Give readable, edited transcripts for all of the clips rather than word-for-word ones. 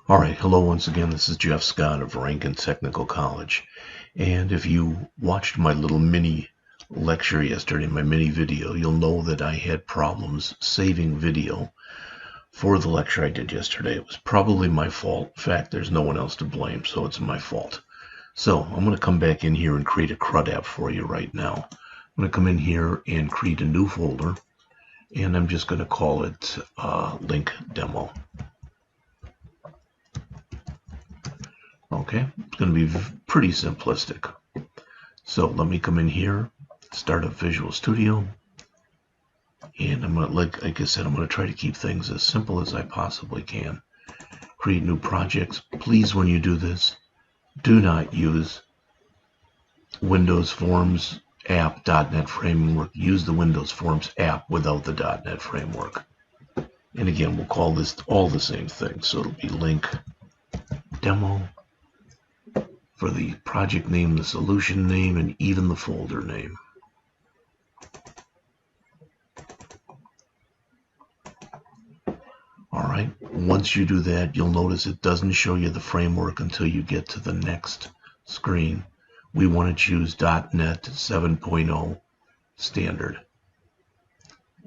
All right, hello once again. This is Jeff Scott of Rankin Technical College. And if you watched my little mini lecture yesterday, my mini video, you'll know that I had problems saving video for the lecture I did yesterday. It was probably my fault. In fact, there's no one else to blame, so it's my fault. So I'm going to come back in here and create a CRUD app for you right now. I'm going to come in here and create a new folder, and I'm just going to call it LINQ Demo. Okay, it's going to be pretty simplistic. So let me come in here, start up Visual Studio, and I'm going to, like I said, I'm going to try to keep things as simple as I possibly can. Create new projects. Please, when you do this, do not use Windows Forms app .NET Framework. Use the Windows Forms app without the .NET Framework. And again, we'll call this all the same thing. So it'll be LINQ Demo for the project name, the solution name, and even the folder name. Alright, once you do that, you'll notice it doesn't show you the framework until you get to the next screen. We want to choose .NET 7.0 Standard.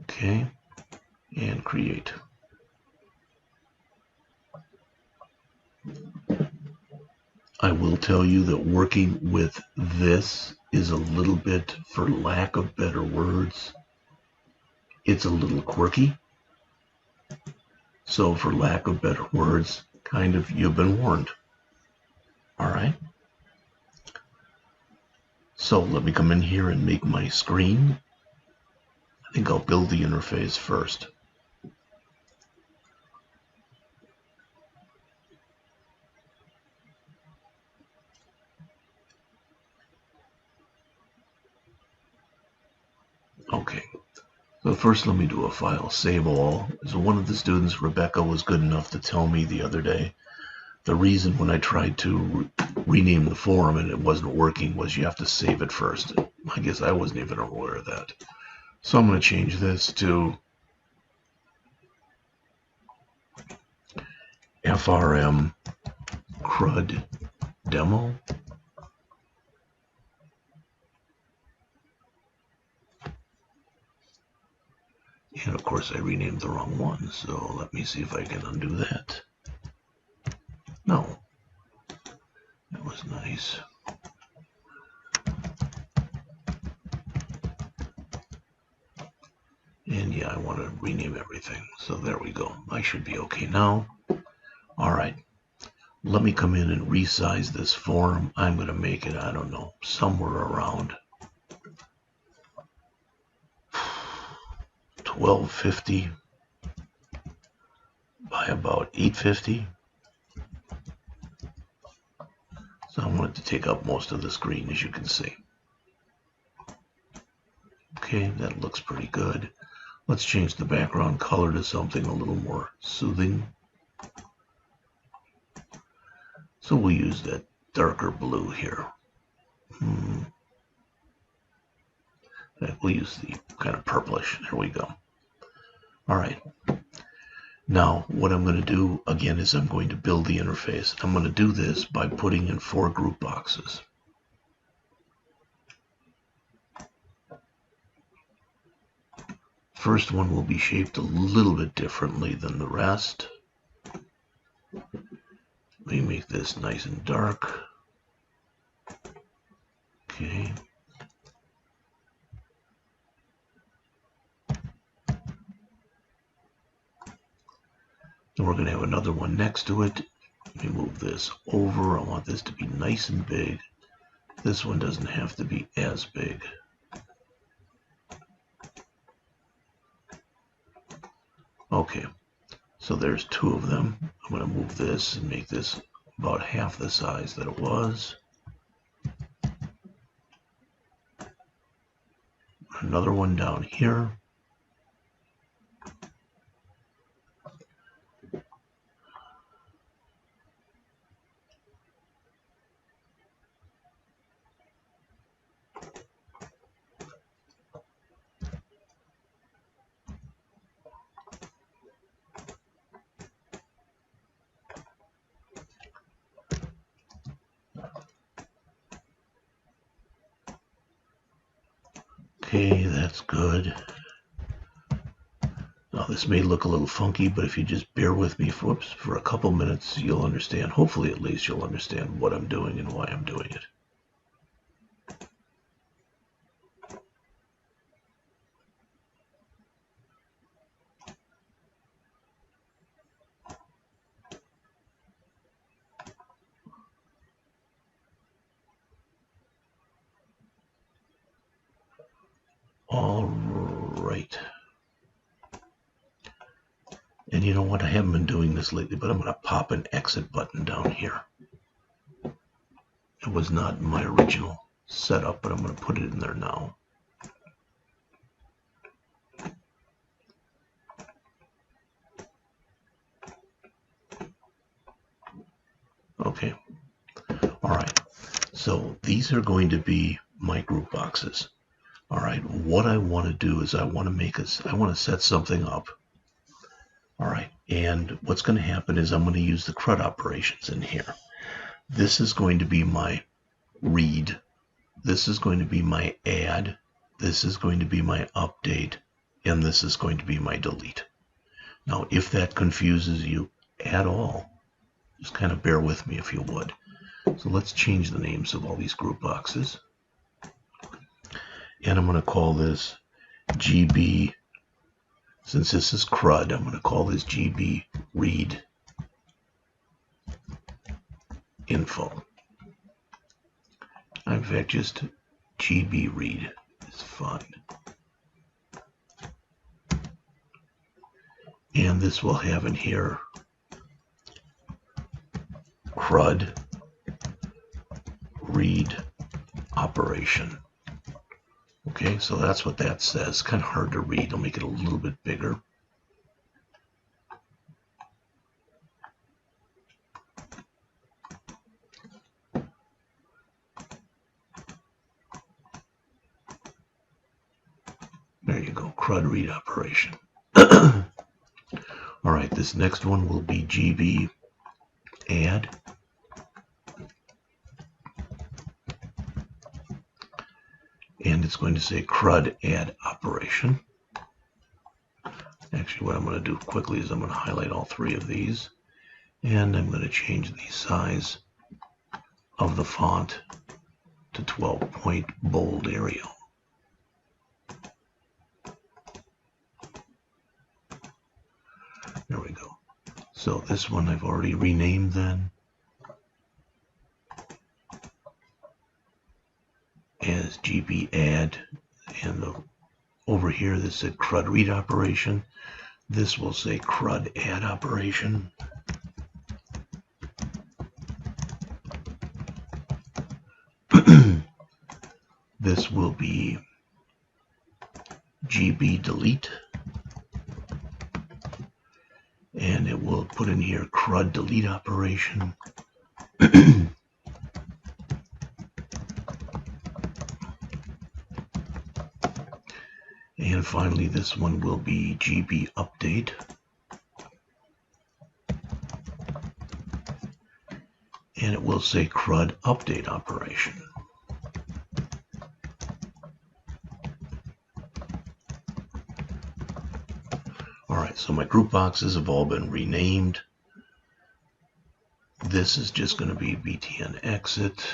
Okay, and create. I will tell you that working with this is a little bit, for lack of better words, it's a little quirky. So for lack of better words, kind of, you've been warned. All right. So let me come in here and make my screen. I think I'll build the interface first. Okay. So first let me do a file save all. So one of the students, Rebecca, was good enough to tell me the other day the reason when I tried to rename the forum and it wasn't working was you have to save it first. I guess I wasn't even aware of that. So I'm going to change this to FRM CRUD demo. And of course I renamed the wrong one, so let me see if I can undo that. No, that was nice. And yeah, I want to rename everything. So there we go. I should be okay now. All right. Let me come in and resize this form. I'm going to make it, I don't know, somewhere around 1250 by about 850. So I want it to take up most of the screen, as you can see. Okay, that looks pretty good. Let's change the background color to something a little more soothing. So we'll use that darker blue here. We'll use the kind of purplish. There we go. All right. Now, what I'm going to do, again, is I'm going to build the interface. I'm going to do this by putting in 4 group boxes. First one will be shaped a little bit differently than the rest. Let me make this nice and dark. Okay. Then we're going to have another one next to it. Let me move this over. I want this to be nice and big. This one doesn't have to be as big. Okay, so there's 2 of them. I'm going to move this and make this about half the size that it was. Another one down here. Okay, that's good. Now this may look a little funky, but if you just bear with me for a couple minutes, you'll understand. Hopefully at least you'll understand what I'm doing and why I'm doing it. All right. And you know what? I haven't been doing this lately, but I'm going to pop an exit button down here. It was not my original setup, but I'm going to put it in there now. Okay. All right. So these are going to be my group boxes. All right. What I want to do is I want to set something up. All right. And what's going to happen is I'm going to use the CRUD operations in here. This is going to be my read. This is going to be my add. This is going to be my update. And this is going to be my delete. Now, if that confuses you at all, just kind of bear with me if you would. So let's change the names of all these group boxes. And I'm going to call this GB, since this is CRUD, I'm going to call this GB read info. In fact, just GB read is fine. And this will have in here CRUD read operation. Okay, so that's what that says. Kind of hard to read. I'll make it a little bit bigger. There you go, CRUD read operation. All right, this next one will be GB add. And it's going to say CRUD add operation. Actually, what I'm going to do quickly is I'm going to highlight all three of these. And I'm going to change the size of the font to 12-point bold Arial. There we go. So this one I've already renamed then as GB add, and over here this said CRUD read operation. This will say CRUD add operation. This will be GB delete, and it will put in here CRUD delete operation. And finally, this one will be GB update. And it will say CRUD update operation. All right, so my group boxes have all been renamed. This is just going to be BTN exit.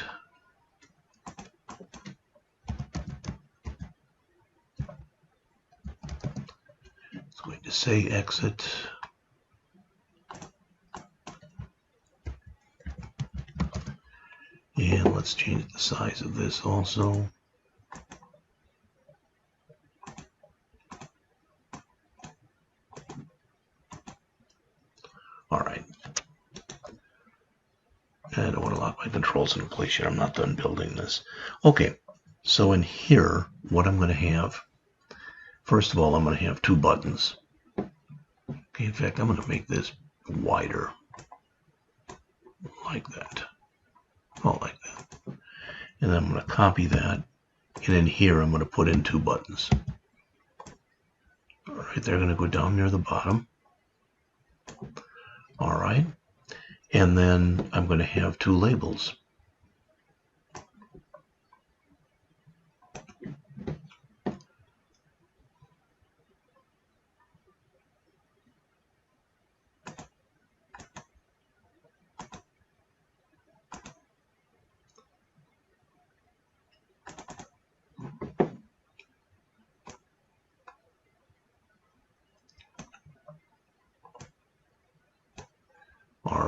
It's going to say exit. And let's change the size of this also. All right. I don't want to lock my controls in place yet. I'm not done building this. Okay, so in here, what I'm going to have, first of all, I'm going to have two buttons. Okay, in fact, I'm going to make this wider, like that. Oh, like that. And then I'm going to copy that. And in here, I'm going to put in two buttons. All right, they're going to go down near the bottom. All right. And then I'm going to have two labels.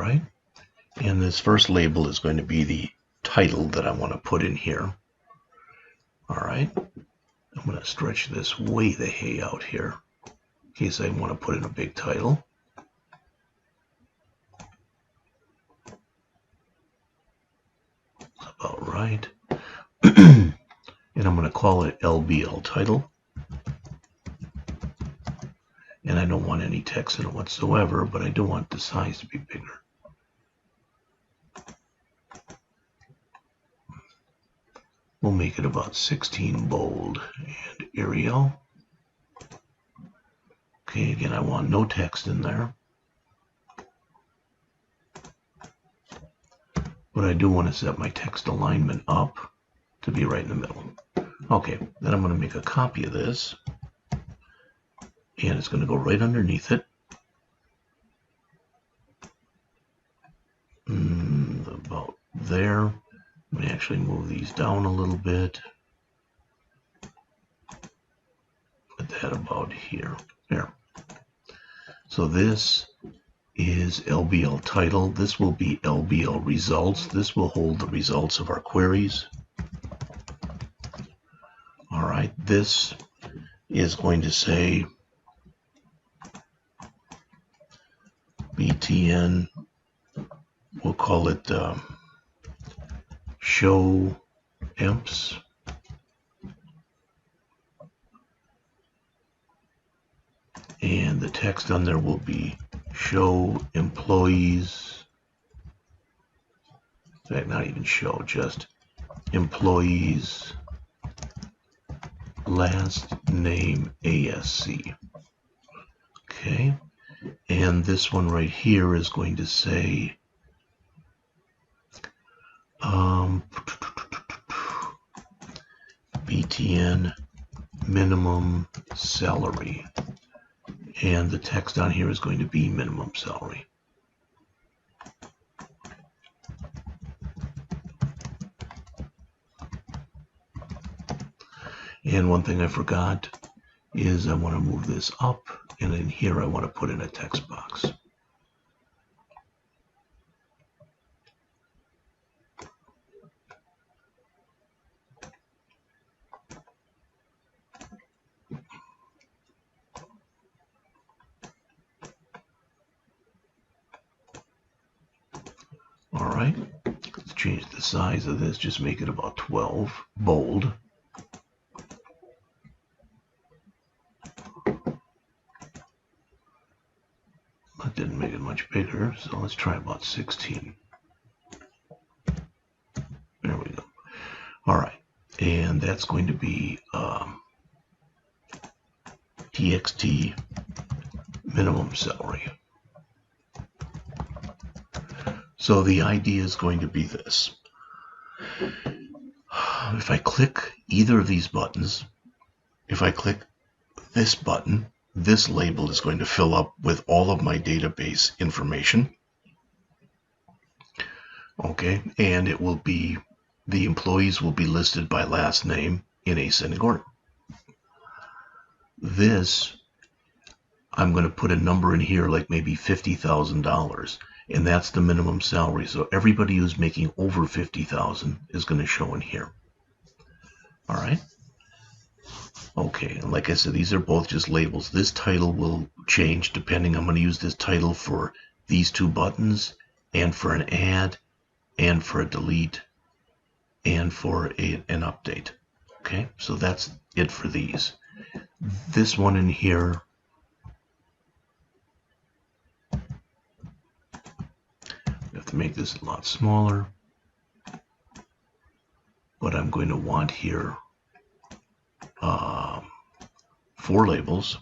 right. And this first label is going to be the title that I want to put in here. All right. I'm going to stretch this way the hay out here in case I want to put in a big title. That's about right. And I'm going to call it LBL title. And I don't want any text in it whatsoever, but I do want the size to be bigger. We'll make it about 16 bold and Arial. Okay, again, I want no text in there. But I do want to set my text alignment up to be right in the middle. Okay, then I'm going to make a copy of this. And it's going to go right underneath it. About there. Let me actually move these down a little bit. Put that about here. There. So this is LBL title. This will be LBL results. This will hold the results of our queries. All right. This is going to say BTN. We'll call it show EMPS. And the text on there will be show employees. In fact, not even show, just employees last name ASC. Okay. And this one right here is going to say BTN minimum salary. And the text on here is going to be minimum salary. And one thing I forgot is I want to move this up, and in here I want to put in a text box. All right, let's change the size of this, just make it about 12, bold. That didn't make it much bigger, so let's try about 16. There we go. All right, and that's going to be TXT minimum salary. So the idea is going to be this. If I click either of these buttons, if I click this button, this label is going to fill up with all of my database information. Okay, and it will be, the employees will be listed by last name in ascending order. This, I'm going to put a number in here like maybe $50,000, and that's the minimum salary. So everybody who's making over $50,000 is going to show in here. All right. Okay, and like I said, these are both just labels. This title will change depending. I'm going to use this title for these two buttons, and for an add, and for a delete, and for an update. Okay, so that's it for these. This one in here, I have to make this a lot smaller, but I'm going to want here 4 labels.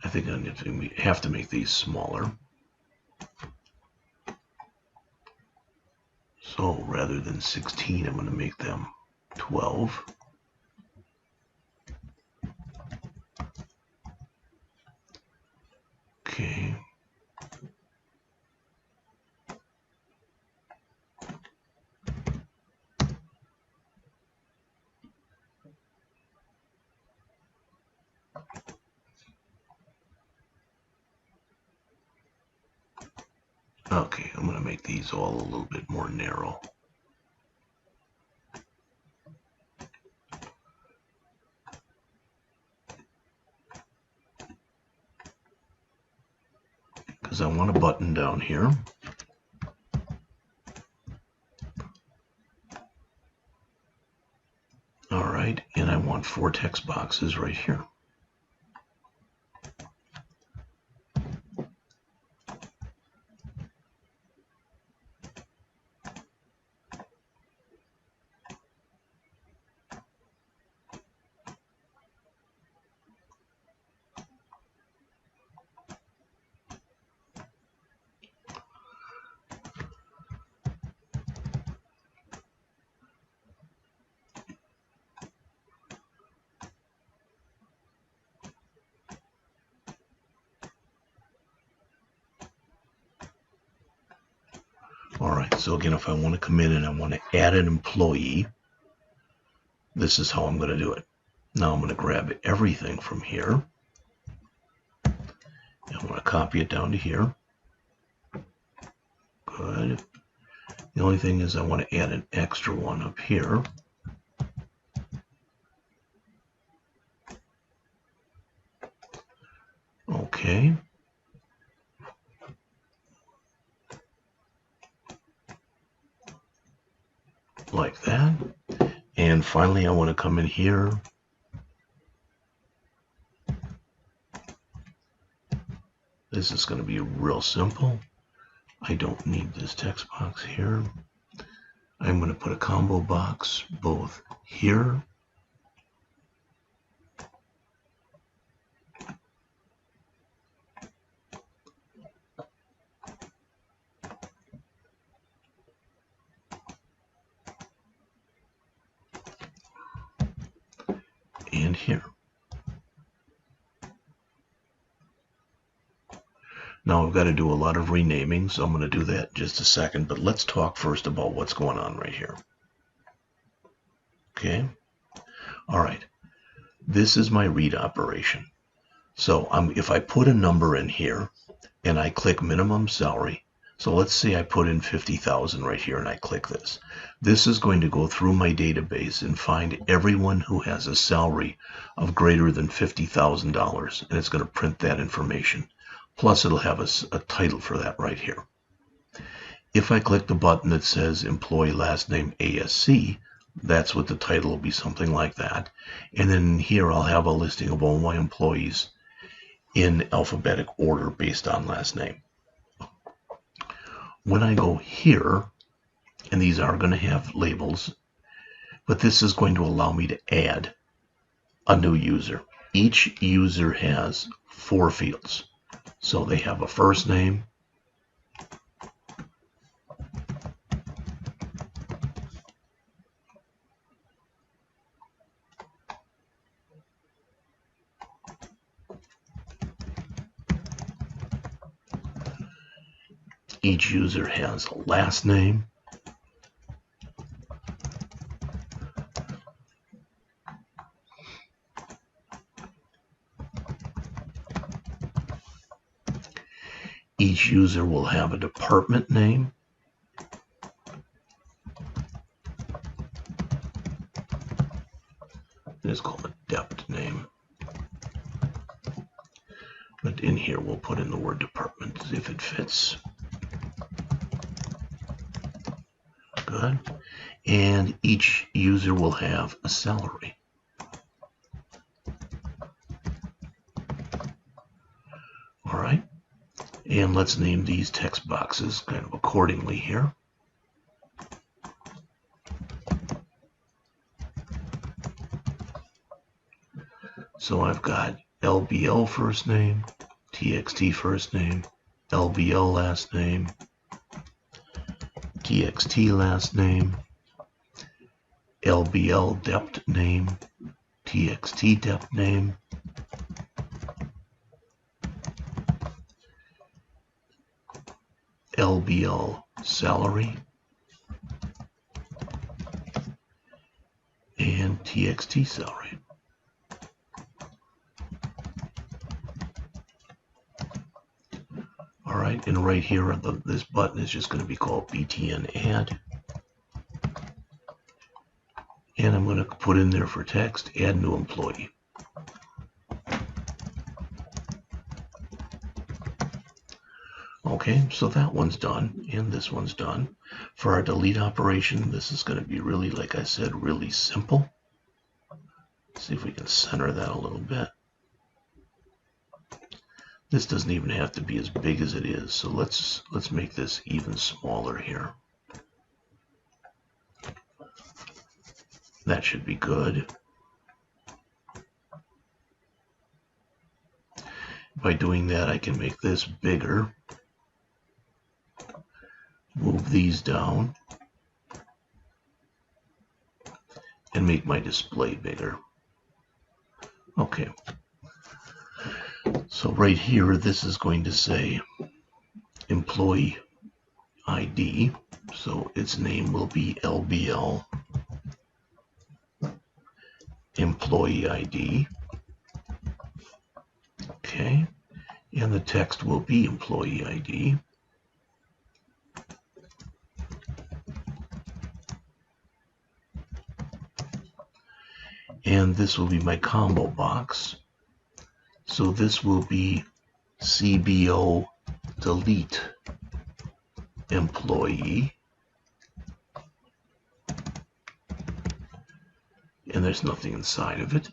I think I have to make these smaller. So rather than 16, I'm going to make them 12. Okay. Okay, I'm going to make these all a little bit more narrow. Because I want a button down here. All right, and I want 4 text boxes right here. All right, so again, if I want to come in and I want to add an employee, this is how I'm going to do it. Now I'm going to grab everything from here. I'm going to copy it down to here. Good. The only thing is I want to add an extra one up here. Okay. Like that. And finally, I want to come in here. This is going to be real simple. I don't need this text box here. I'm going to put a combo box both here and here. Now I've got to do a lot of renaming, so I'm going to do that in just a second, but let's talk first about what's going on right here. Okay. All right. This is my read operation. So if I put a number in here and I click minimum salary, so let's say I put in 50,000 right here and I click this. This is going to go through my database and find everyone who has a salary of greater than $50,000, and it's going to print that information. Plus it'll have a title for that right here. If I click the button that says employee last name ASC, that's what the title will be, something like that. And then here I'll have a listing of all my employees in alphabetic order based on last name. When I go here, and these are going to have labels, but this is going to allow me to add a new user. Each user has 4 fields. So they have a first name, each user has a last name, each user will have a department name, it's called a dept name, but in here we'll put in the word department if it fits. Good. And each user will have a salary. All right. And let's name these text boxes kind of accordingly here. So I've got LBL first name, TXT first name, LBL last name, TXT last name, LBL dept name, TXT dept name, LBL salary, and TXT salary. All right. right, and right here on this button is just going to be called BTN add. And I'm going to put in there for text, add new employee. Okay, so that one's done, and this one's done. For our delete operation, this is going to be really, like I said, really simple. Let's see if we can center that a little bit. This doesn't even have to be as big as it is, so let's make this even smaller here. That should be good. By doing that, I can make this bigger. Move these down. And make my display bigger. Okay. So right here, this is going to say employee ID. So its name will be LBL employee ID. Okay. And the text will be employee ID. And this will be my combo box. So this will be CBO delete employee. And there's nothing inside of it.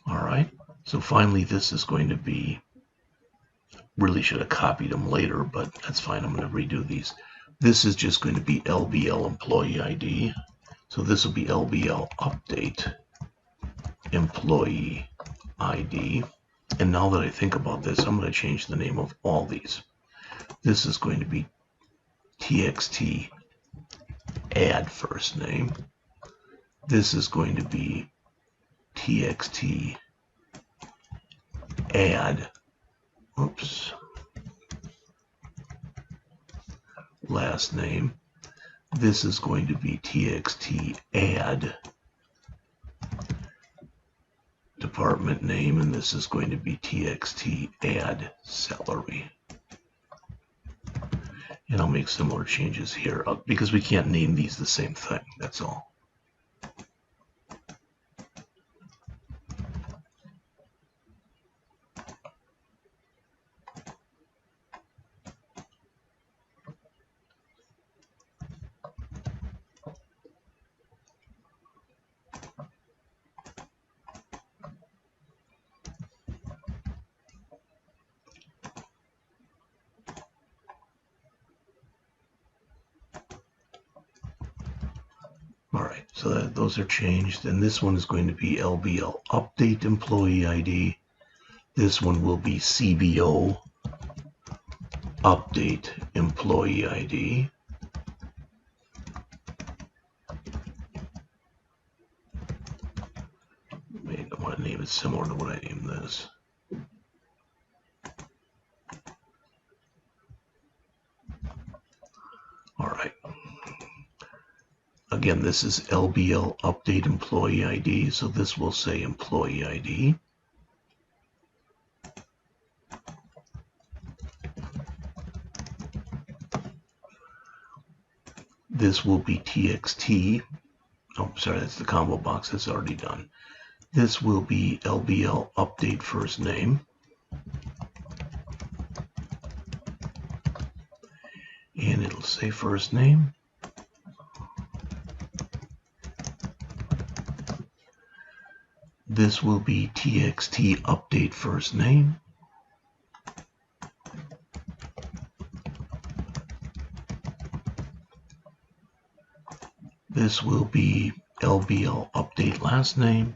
All right. So finally, this is going to be, really should have copied them later, but that's fine. I'm going to redo these. This is just going to be LBL employee ID. So this will be LBL update employee ID. And now that I think about this, I'm going to change the name of all these. This is going to be TXT add first name. This is going to be TXT add, oops, last name. This is going to be TXT add department name, and this is going to be TXT add salary. And I'll make similar changes here because we can't name these the same thing, that's all. All right, so those are changed, and this one is going to be LBL update employee ID. This one will be CBO update employee ID. Maybe I want to name it similar to what I named this. All right. Again, this is LBL update employee ID, so this will say employee ID. This will be TXT. Oh, sorry, that's the combo box. That's already done. This will be LBL update first name. And it'll say first name. This will be TXT update first name. This will be LBL update last name.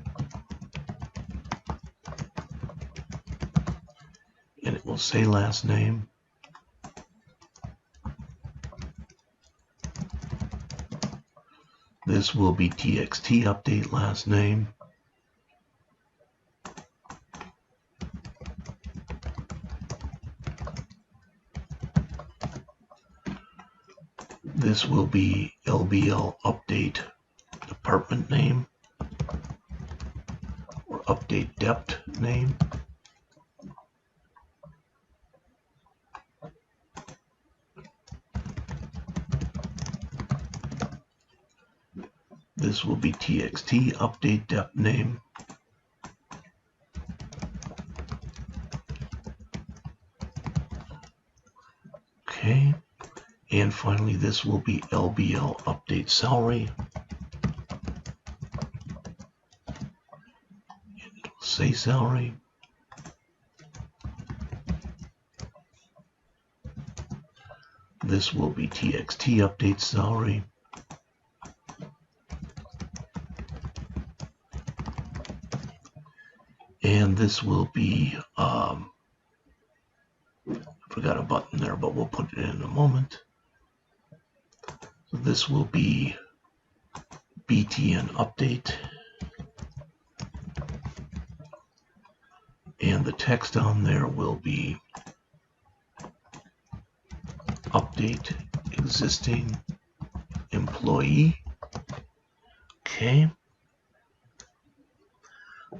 And it will say last name. This will be TXT update last name. This will be LBL update department name or update dept name. This will be txt update dep name. Okay. And finally, this will be LBL update salary. It'll say salary. This will be txt update salary. And this will be, I forgot a button there, but we'll put it in a moment. So this will be BTN update. And the text on there will be update existing employee. Okay.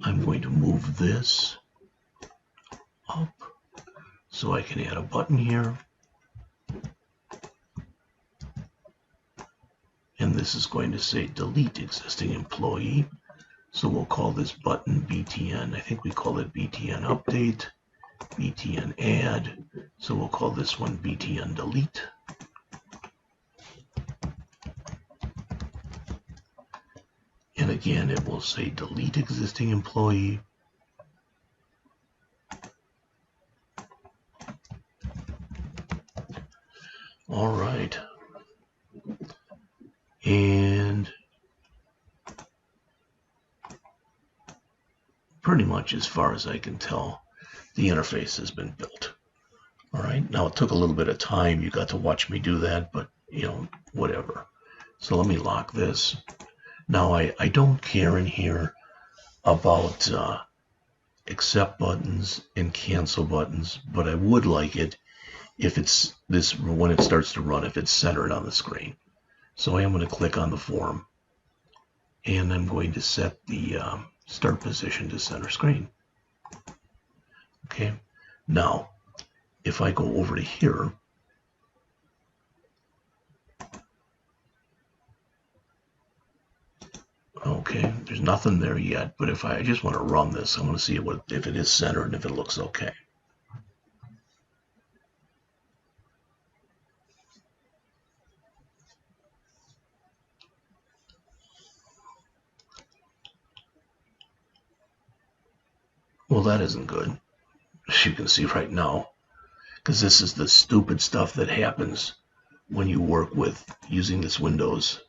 I'm going to move this up so I can add a button here. And this is going to say delete existing employee. So we'll call this button BTN. I think we call it BTN update, BTN add. So we'll call this one BTN delete. And again, it will say delete existing employee. All right. And pretty much as far as I can tell, the interface has been built. All right. Now, it took a little bit of time. You got to watch me do that, but, you know, whatever. So let me lock this. Now, I don't care in here about accept buttons and cancel buttons, but I would like it if it's this, when it starts to run, if it's centered on the screen. So I am going to click on the form, and I'm going to set the start position to center screen. Okay. Now, if I go over to here, okay, there's nothing there yet, but if I just want to run this, I want to see if it is centered and if it looks okay. Well, that isn't good, as you can see right now, because this is the stupid stuff that happens when you work with using this Windows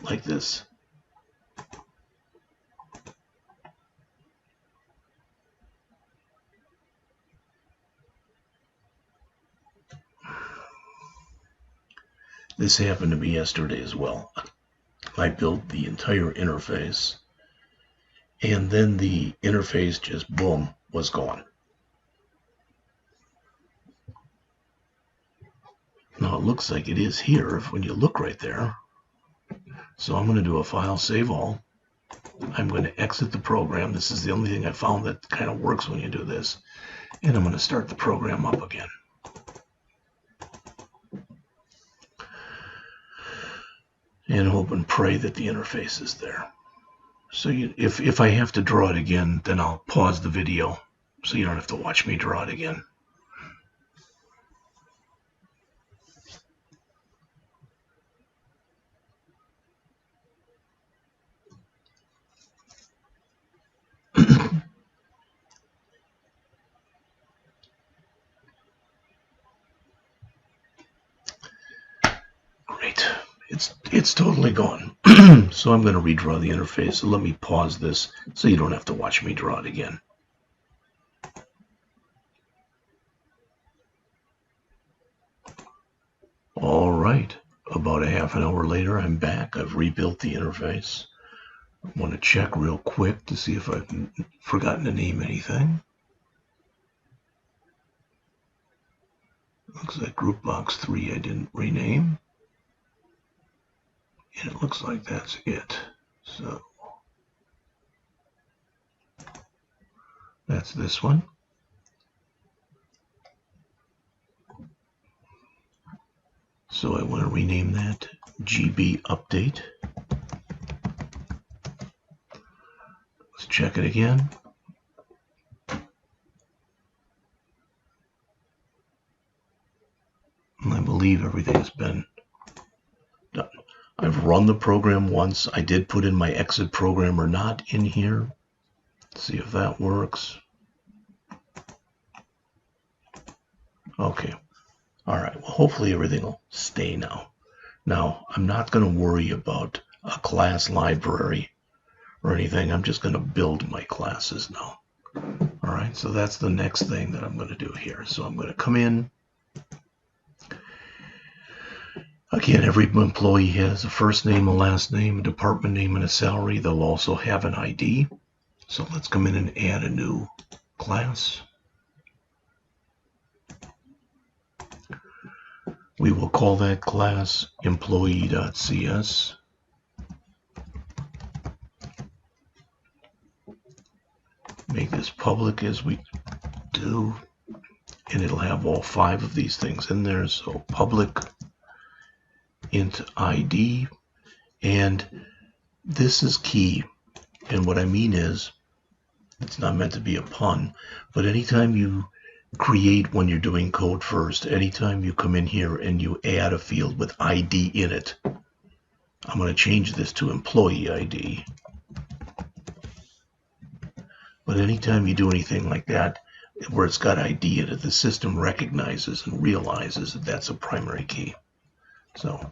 like this. This happened to me yesterday as well. I built the entire interface, and then the interface just, boom, was gone. Now it looks like it is here when you look right there. So I'm going to do a file save all. I'm going to exit the program. This is the only thing I found that kind of works when you do this. And I'm going to start the program up again. And hope and pray that the interface is there. So if I have to draw it again, then I'll pause the video so you don't have to watch me draw it again. Great. It's totally gone. So I'm going to redraw the interface. So let me pause this so you don't have to watch me draw it again. All right. About a half an hour later, I'm back. I've rebuilt the interface. I want to check real quick to see if I've forgotten to name anything. Looks like group box 3 I didn't rename. And it looks like that's it. So that's this one. So I want to rename that GB update. check it again. And I believe everything has been done. I've run the program once. I did put in my exit program or not in here. Let's see if that works. Okay. All right. Well, hopefully everything will stay now. Now, I'm not going to worry about a class library or anything. I'm just going to build my classes now. All right. So that's the next thing that I'm going to do here. So I'm going to come in. Again, every employee has a first name, a last name, a department name, and a salary. They'll also have an ID. So let's come in and add a new class. We will call that class employee.cs. Make this public as we do, and it'll have all 5 of these things in there. So public int ID, and this is key. And what I mean is, it's not meant to be a pun, but anytime you create, when you're doing code first, anytime you come in here and you add a field with ID in it, I'm going to change this to employee ID. But anytime you do anything like that, where it's got ID in it, the system recognizes and realizes that that's a primary key. So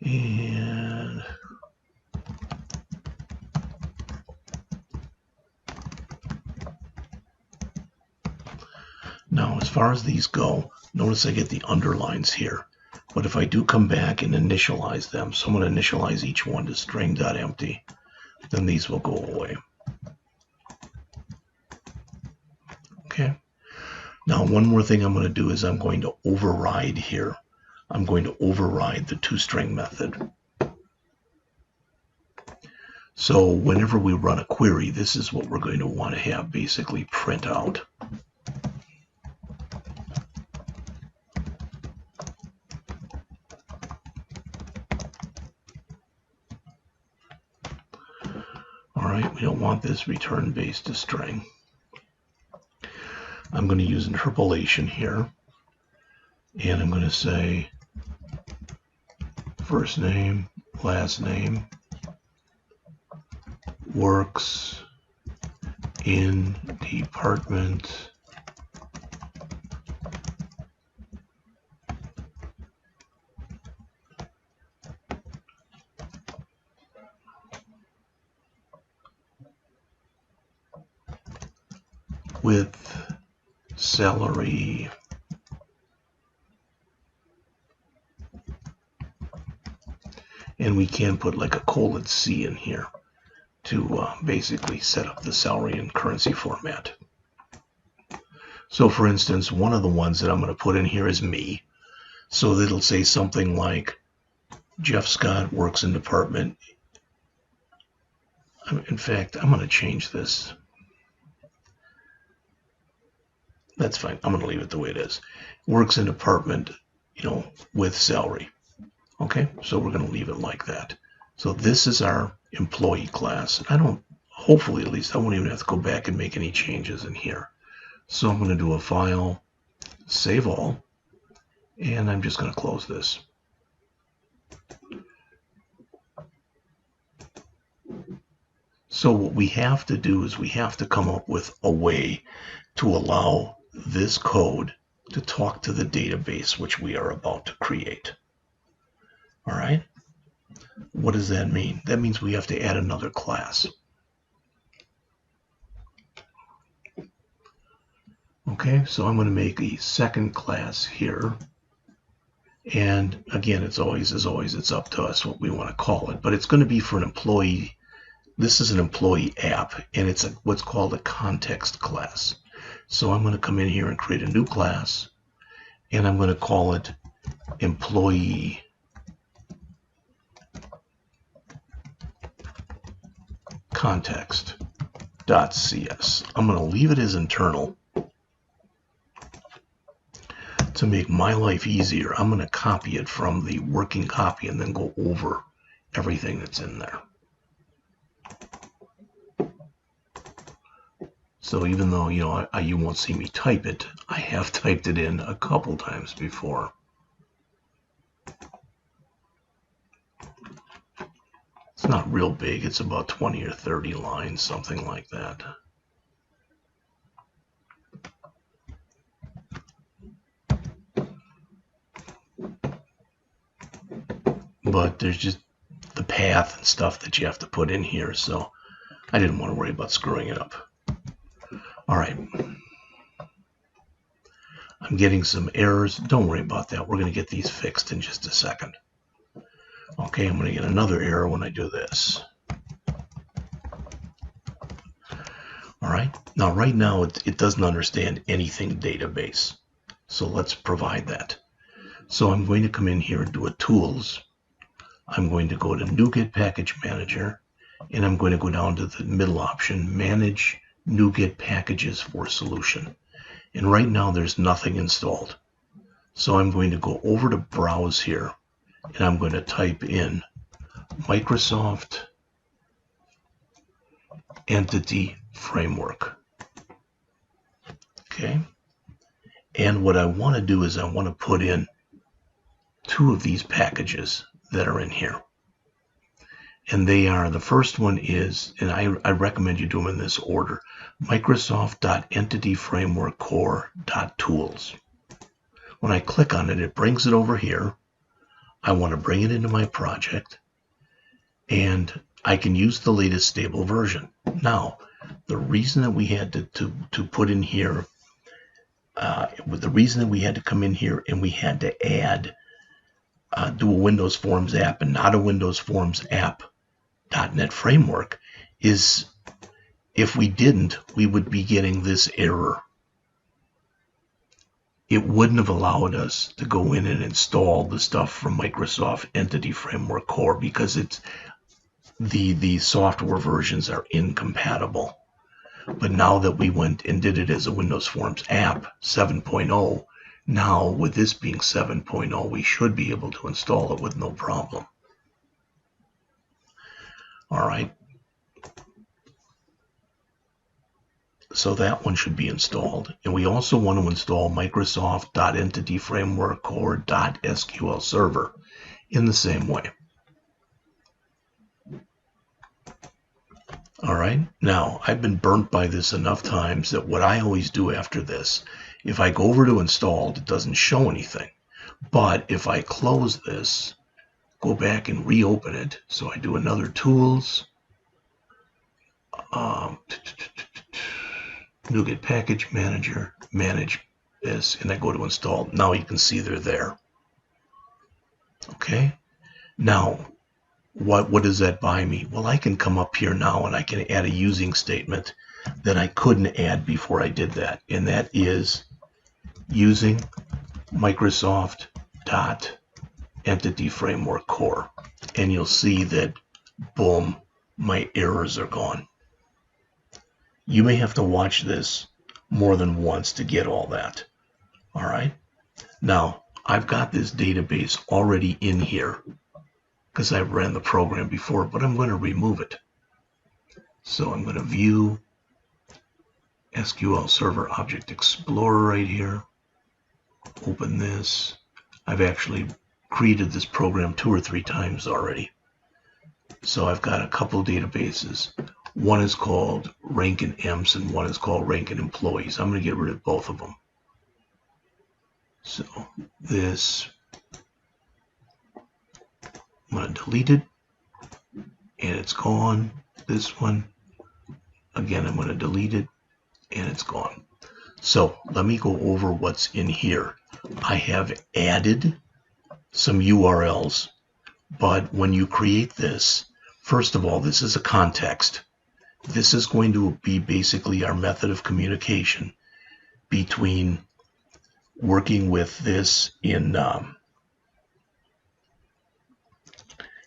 and now, as far as these go, notice I get the underlines here. But if I do come back and initialize them, so I'm going to initialize each one to string.empty, then these will go away. Okay. Now, one more thing I'm going to do is I'm going to override here. I'm going to override the toString method. So whenever we run a query, this is what we're going to want to have basically print out. All right, we don't want this return based to string. I'm going to use interpolation here, and I'm going to say first name, last name, works in department with salary and we can put like a :C in here to basically set up the salary and currency format. So for instance, one of the ones that I'm going to put in here is me. So it'll say something like Jeff Scott works in department. In fact, I'm going to change this. That's fine. I'm going to leave it the way it is. Works in department, with salary. Okay, so we're going to leave it like that. So this is our employee class. Hopefully at least, I won't even have to go back and make any changes in here. So I'm going to do a file, save all, and I'm just going to close this. So what we have to do is we have to come up with a way to allow this code to talk to the database which we are about to create. All right? What does that mean? That means we have to add another class. Okay, so I'm going to make a second class here. And again, it's up to us what we want to call it. But it's going to be for an employee. This is an employee app, and it's what's called a context class. So I'm going to come in here and create a new class, and I'm going to call it employee context.cs. I'm going to leave it as internal to make my life easier. I'm going to copy it from the working copy and then go over everything that's in there. So even though, you know, you won't see me type it, I have typed it in a couple times before. It's not real big. It's about 20 or 30 lines, something like that. But there's just the path and stuff that you have to put in here, so I didn't want to worry about screwing it up. All right. I'm getting some errors. Don't worry about that. We're going to get these fixed in just a second. Okay, I'm going to get another error when I do this. All right. Now, right now, it doesn't understand anything database. So let's provide that. So I'm going to come in here and do a tools. I'm going to go to NuGet Package Manager, and I'm going to go down to the middle option, Manage NuGet Packages for Solution. And right now there's nothing installed. So I'm going to go over to Browse here, and I'm going to type in Microsoft Entity Framework. Okay. And what I want to do is I want to put in two of these packages that are in here. And they are, the first one is, and I recommend you do them in this order, Microsoft.EntityFrameworkCore.Tools. When I click on it, it brings it over here. I want to bring it into my project, and I can use the latest stable version. Now, the reason that we had to put in here, the reason that we had to come in here and we had to add, do a Windows Forms app and not a Windows Forms app .NET framework is if we didn't, we would be getting this error. It wouldn't have allowed us to go in and install the stuff from Microsoft Entity Framework Core because it's the software versions are incompatible. But now that we went and did it as a Windows Forms app 7.0, now with this being 7.0, we should be able to install it with no problem. All right. So that one should be installed. And we also want to install Microsoft.EntityFrameworkCore.SQL Server in the same way. All right. Now, I've been burnt by this enough times that what I always do after this, if I go over to installed, it doesn't show anything. But if I close this, go back and reopen it. So I do another tools, NuGet Package Manager, manage this, and I go to install. Now you can see they're there. Okay. Now, what does that buy me? Well, I can come up here now and I can add a using statement that I couldn't add before I did that, and that is using Microsoft.Entity Framework Core. And you'll see that, boom, my errors are gone. You may have to watch this more than once to get all that. All right. Now, I've got this database already in here because I've ran the program before, but I'm going to remove it. So I'm going to view SQL Server Object Explorer right here. Open this. I've actually created this program 2 or 3 times already. So I've got a couple databases. One is called Rankin EMS and one is called Rankin Employees. I'm going to get rid of both of them. So this, I'm going to delete it, and it's gone. This one, again, I'm going to delete it, and it's gone. So let me go over what's in here. I have added some URLs, but when you create this, first of all, this is a context. This is going to be basically our method of communication between working with this in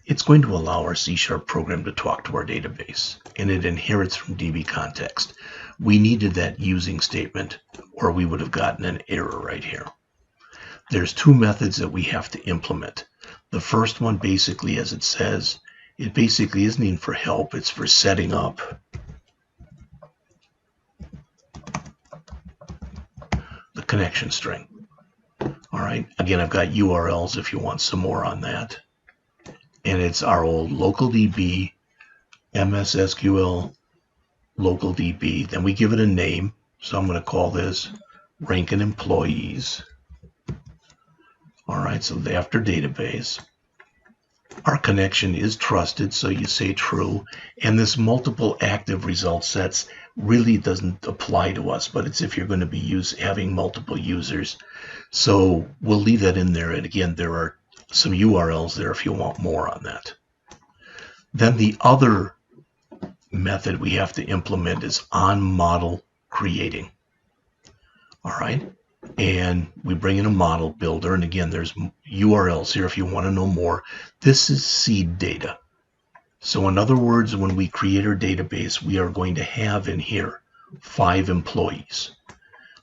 it's going to allow our C# program to talk to our database, and it inherits from DB context. We needed that using statement, or we would have gotten an error right here. There's two methods that we have to implement. The first one, basically, as it says, it basically isn't even for help, it's for setting up the connection string. All right, again, I've got URLs if you want some more on that. And it's our old local DB, MS SQL, local DB. Then we give it a name. So I'm going to call this ranking employees. All right, so after database. Our connection is trusted, so you say true. And this multiple active result sets really doesn't apply to us, but it's if you're going to be having multiple users. So we'll leave that in there. And again, there are some URLs there if you want more on that. Then the other method we have to implement is on model creating. All right. And we bring in a model builder, and again, there's URLs here if you want to know more. This is seed data. So in other words, when we create our database, we are going to have in here 5 employees.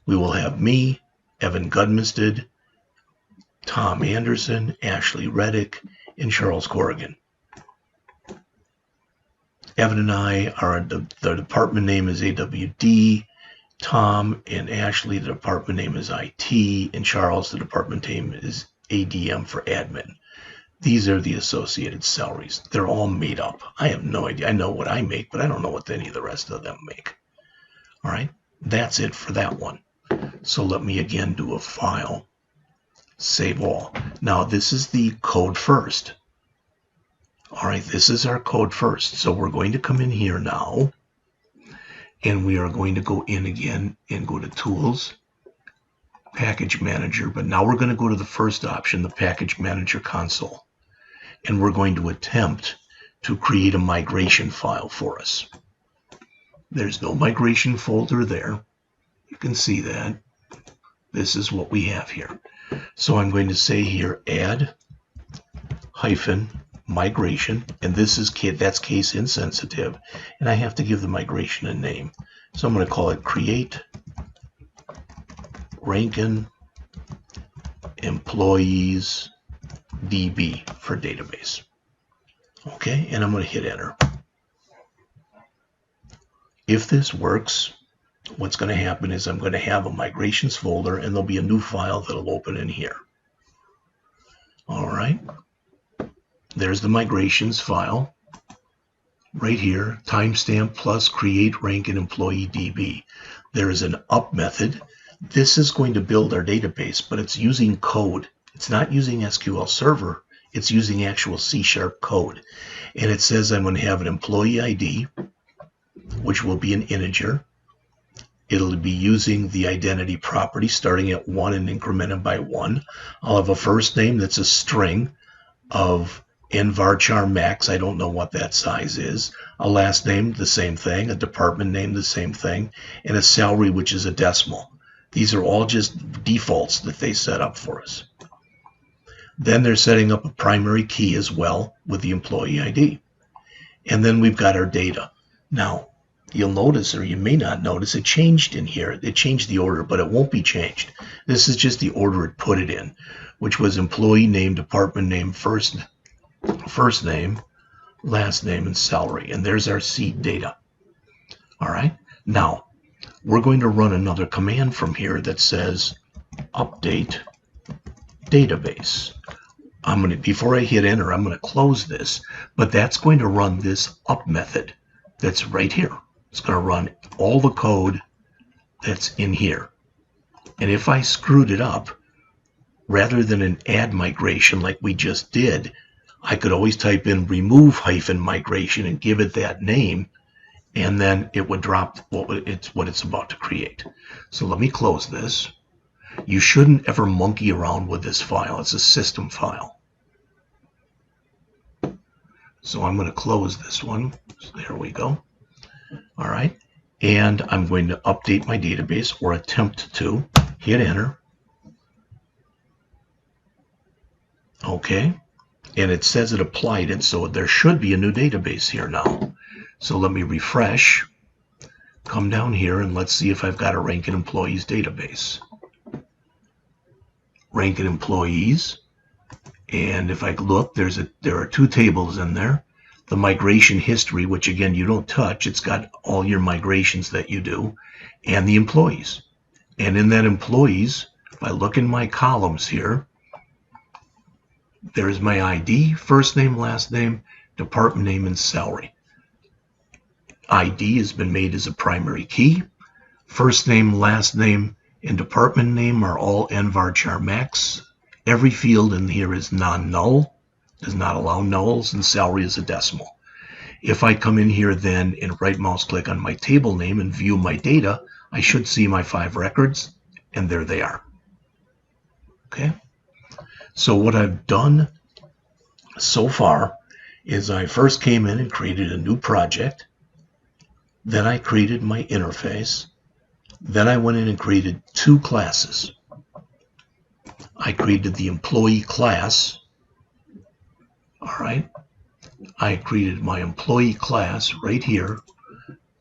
We will have me, Evan Gudmested, Tom Anderson, Ashley Reddick, and Charles Corrigan. Evan and I are, the department name is AWD. Tom and Ashley, the department name is IT, and Charles, the department name is ADM for admin. These are the associated salaries. They're all made up. I have no idea. I know what I make, but I don't know what any of the rest of them make. All right, that's it for that one. So let me again do a file, save all. Now this is the code first. All right, this is our code first. So we're going to come in here now. And we are going to go in again and go to Tools, Package Manager. But now we're going to go to the first option, the Package Manager console. And we're going to attempt to create a migration file for us. There's no migration folder there. You can see that. This is what we have here. So I'm going to say here, add hyphen migration, and this is that's case insensitive, and I have to give the migration a name. So I'm going to call it create ranking employees DB for database. Okay, and I'm going to hit enter. If this works, what's going to happen is I'm going to have a migrations folder, and there'll be a new file that'll open in here. All right. There's the migrations file right here, timestamp plus create rank and employee DB. There is an up method. This is going to build our database, but it's using code. It's not using SQL Server. It's using actual C# code. And it says I'm going to have an employee ID, which will be an integer. It'll be using the identity property starting at 1 and incremented by 1. I'll have a first name that's a string of in varchar max, I don't know what that size is. A last name, the same thing. A department name, the same thing. And a salary, which is a decimal. These are all just defaults that they set up for us. Then they're setting up a primary key as well with the employee ID. And then we've got our data. Now, you'll notice, or you may not notice, it changed in here. It changed the order, but it won't be changed. This is just the order it put it in, which was employee name, department name, first name, last name, and salary. And there's our seed data. All right. Now, we're going to run another command from here that says update database. Before I hit enter, I'm going to close this, but that's going to run this up method that's right here. It's going to run all the code that's in here. And if I screwed it up, rather than an add migration like we just did, I could always type in remove hyphen migration and give it that name, and then it would drop what it's about to create. So let me close this. You shouldn't ever monkey around with this file. It's a system file. So I'm going to close this one. So there we go. All right. And I'm going to update my database, or attempt to. Hit enter. Okay. and it says it applied it, so there should be a new database here now. So let me refresh, come down here, and let's see if I've got a Rankin Employees database. Rankin Employees, and if I look, there are two tables in there. The migration history, which again you don't touch, it's got all your migrations that you do, and the employees. And in that employees, if I look in my columns here, there's my ID, first name, last name, department name, and salary. ID has been made as a primary key. First name, last name, and department name are all nvarchar max. Every field in here is non-null, does not allow nulls, and salary is a decimal. If I come in here then and right mouse click on my table name and view my data, I should see my 5 records, and there they are. Okay, so what I've done so far is I first came in and created a new project, then I created my interface, then I went in and created 2 classes. I created the employee class. All right, I created my employee class right here,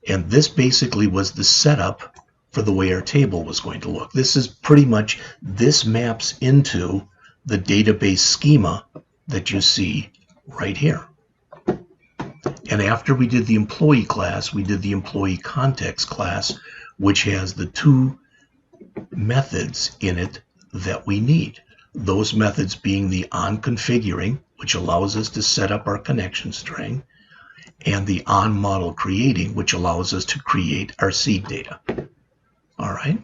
and this basically was the setup for the way our table was going to look. This is pretty much, this maps into the database schema that you see right here. And after we did the employee class, we did the employee context class, which has the 2 methods in it that we need. Those methods being the onConfiguring, which allows us to set up our connection string, and the onModelCreating, which allows us to create our seed data. All right,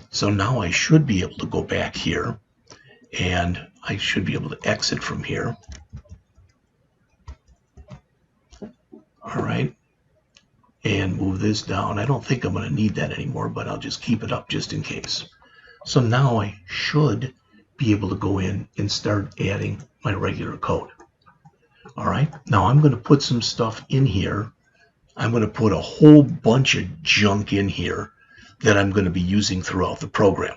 so now I should be able to go back here, and I should be able to exit from here. All right, and move this down. I don't think I'm going to need that anymore, but I'll just keep it up just in case. So now I should be able to go in and start adding my regular code. All right, now I'm going to put some stuff in here. I'm going to put a whole bunch of junk in here that I'm going to be using throughout the program.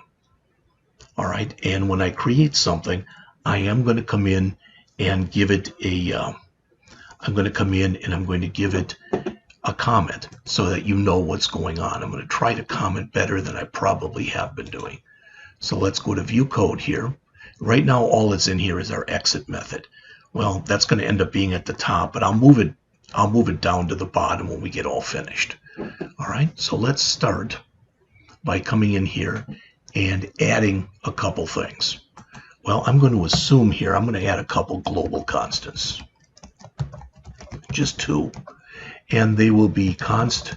All right, and when I create something, I am going to come in and give it a, I'm going to come in and I'm going to give it a comment so that you know what's going on. I'm going to try to comment better than I probably have been doing. So let's go to view code here. Right now, all that's in here is our exit method. Well, that's going to end up being at the top, but I'll move it down to the bottom when we get all finished. All right, so let's start by coming in here and adding a couple things. Well, I'm going to assume here I'm going to add a couple global constants, just 2, and they will be const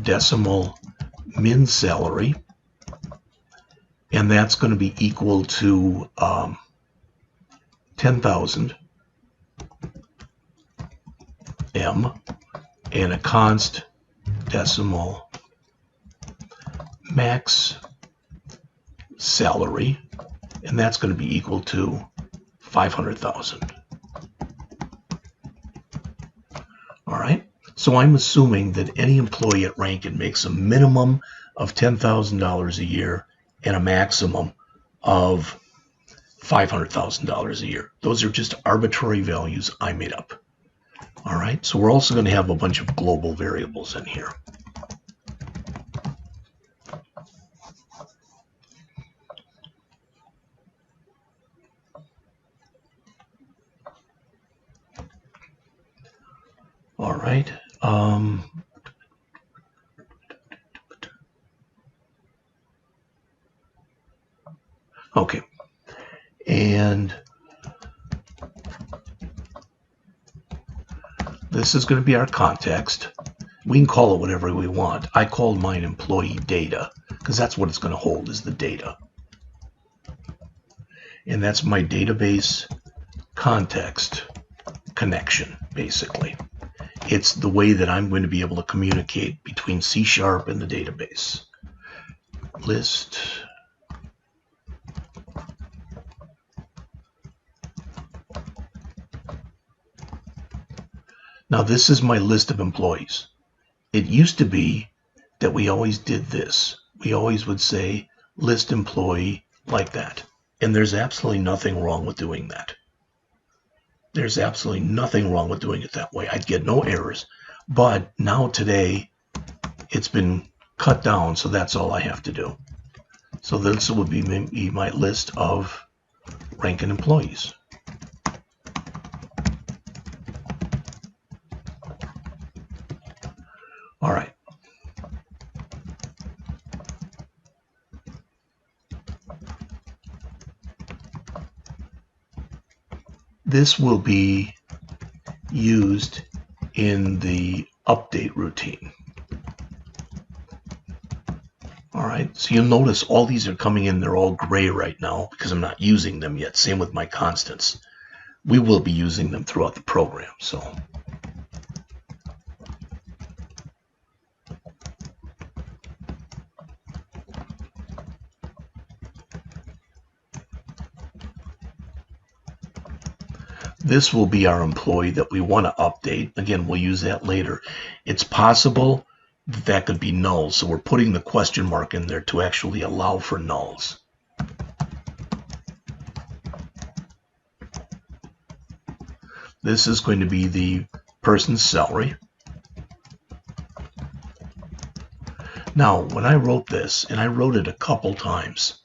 decimal min salary, and that's going to be equal to 10,000 M, and a const decimal max salary, and that's going to be equal to 500,000. All right, so I'm assuming that any employee at Rankin makes a minimum of $10,000 a year and a maximum of $500,000 a year. Those are just arbitrary values I made up. All right, so we're also going to have a bunch of global variables in here. All right. Okay. And this is going to be our context. We can call it whatever we want. I called mine employee data because that's what it's going to hold, is the data. And that's my database context connection, basically. It's the way that I'm going to be able to communicate between C# and the database. List now this is my list of employees. It used to be that we always did this. We always would say list employee like that. And there's absolutely nothing wrong with doing that. There's absolutely nothing wrong with doing it that way. I'd get no errors. But now today, it's been cut down, so that's all I have to do. So this would be my list of ranking employees. All right. This will be used in the update routine. All right, so you'll notice all these are coming in, they're all gray right now because I'm not using them yet. Same with my constants. We will be using them throughout the program. So this will be our employee that we want to update. Again, we'll use that later. It's possible that could be nulls, so we're putting the question mark in there to actually allow for nulls. This is going to be the person's salary. Now, when I wrote this, and I wrote it a couple times,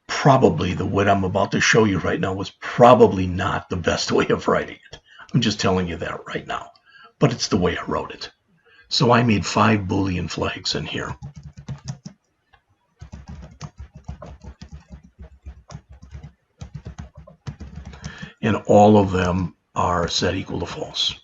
probably what I'm about to show you right now was probably not the best way of writing it. I'm just telling you that right now, but it's the way I wrote it. So I made 5 Boolean flags in here. And all of them are set equal to false.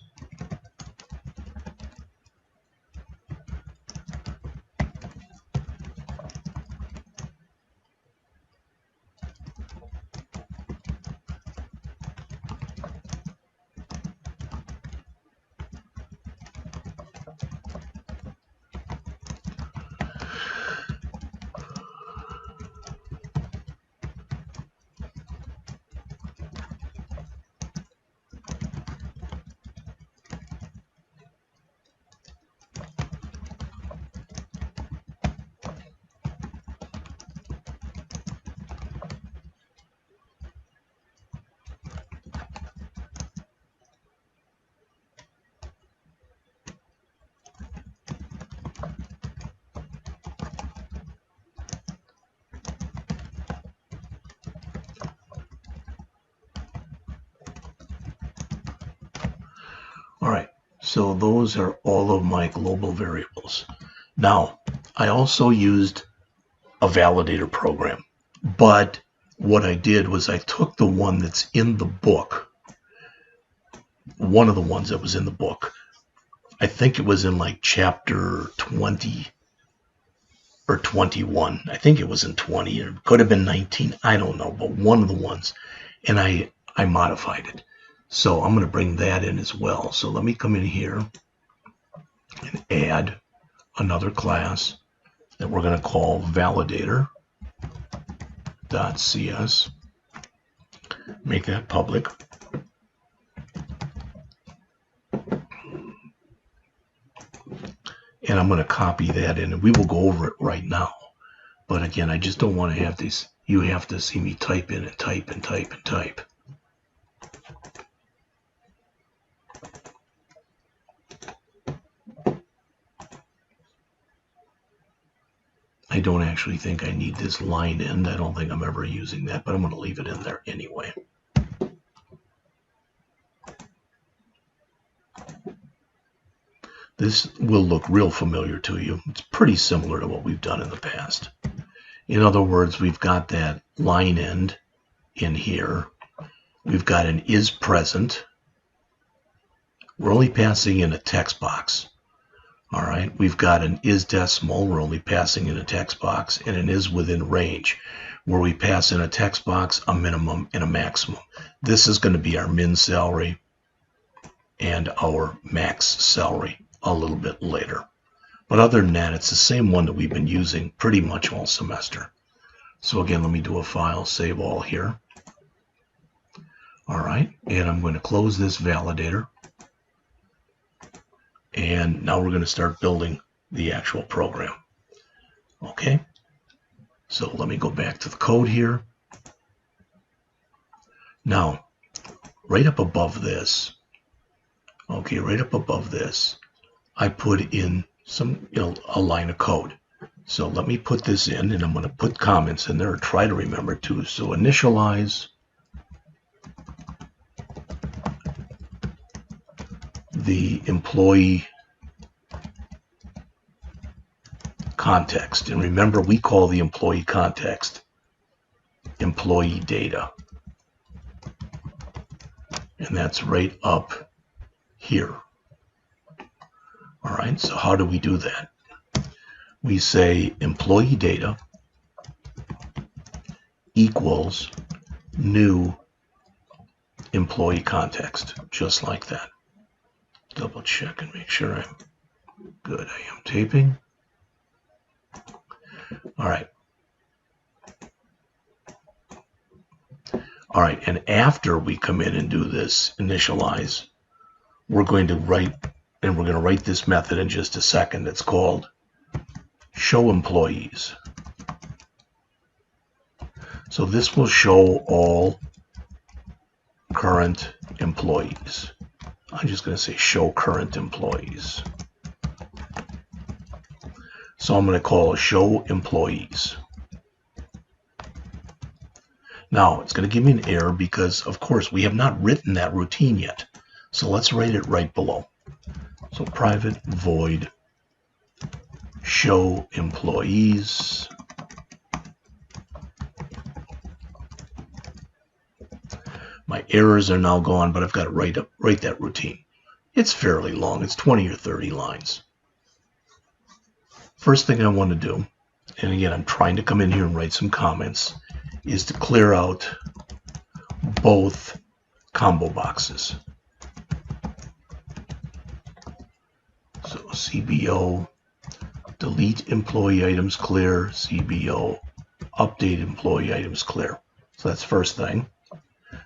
All right, so those are all of my global variables. Now, I also used a validator program, but what I did was I took the one that's in the book, one of the ones that was in the book. I think it was in like chapter 20 or 21. I think it was in 20. It could have been 19. I don't know, but one of the ones. And I modified it. So I'm going to bring that in as well. So let me come in here and add another class that we're going to call validator.cs. Make that public. And I'm going to copy that in, and we will go over it right now. But again, I just don't want to have these. You have to see me type in and type and type and type. I don't actually think I need this line end. I don't think I'm ever using that, but I'm going to leave it in there anyway. This will look real familiar to you. It's pretty similar to what we've done in the past. In other words, we've got that line end in here. We've got an is present. We're only passing in a text box. All right, we've got an is decimal. We're only passing in a text box, and an is within range, where we pass in a text box, a minimum, and a maximum. This is going to be our min salary and our max salary a little bit later. But other than that, it's the same one that we've been using pretty much all semester. So again, let me do a file, save all here. All right, and I'm going to close this validator. And now we're going to start building the actual program. Okay, so let me go back to the code here. Now, right up above this, okay, right up above this, I put in some, a line of code. So let me put this in, and I'm going to put comments in there and try to remember to. So initialize the employee context. And remember, we call the employee context employee data. And that's right up here. All right, so how do we do that? We say employee data equals new employee context, just like that. Double check and make sure I'm good. I am taping. All right. All right, and after we come in and do this initialize, we're going to write, and we're going to write this method in just a second. It's called show employees. So this will show all current employees. I'm just going to say show current employees. So I'm going to call show employees. Now it's going to give me an error because, of course, we have not written that routine yet. So let's write it right below. So private void show employees. My errors are now gone, but I've got to write that routine. It's fairly long. It's 20 or 30 lines. First thing I want to do, and again, I'm trying to come in here and write some comments, is to clear out both combo boxes. So CBO, delete employee items clear, CBO, update employee items clear. So that's first thing.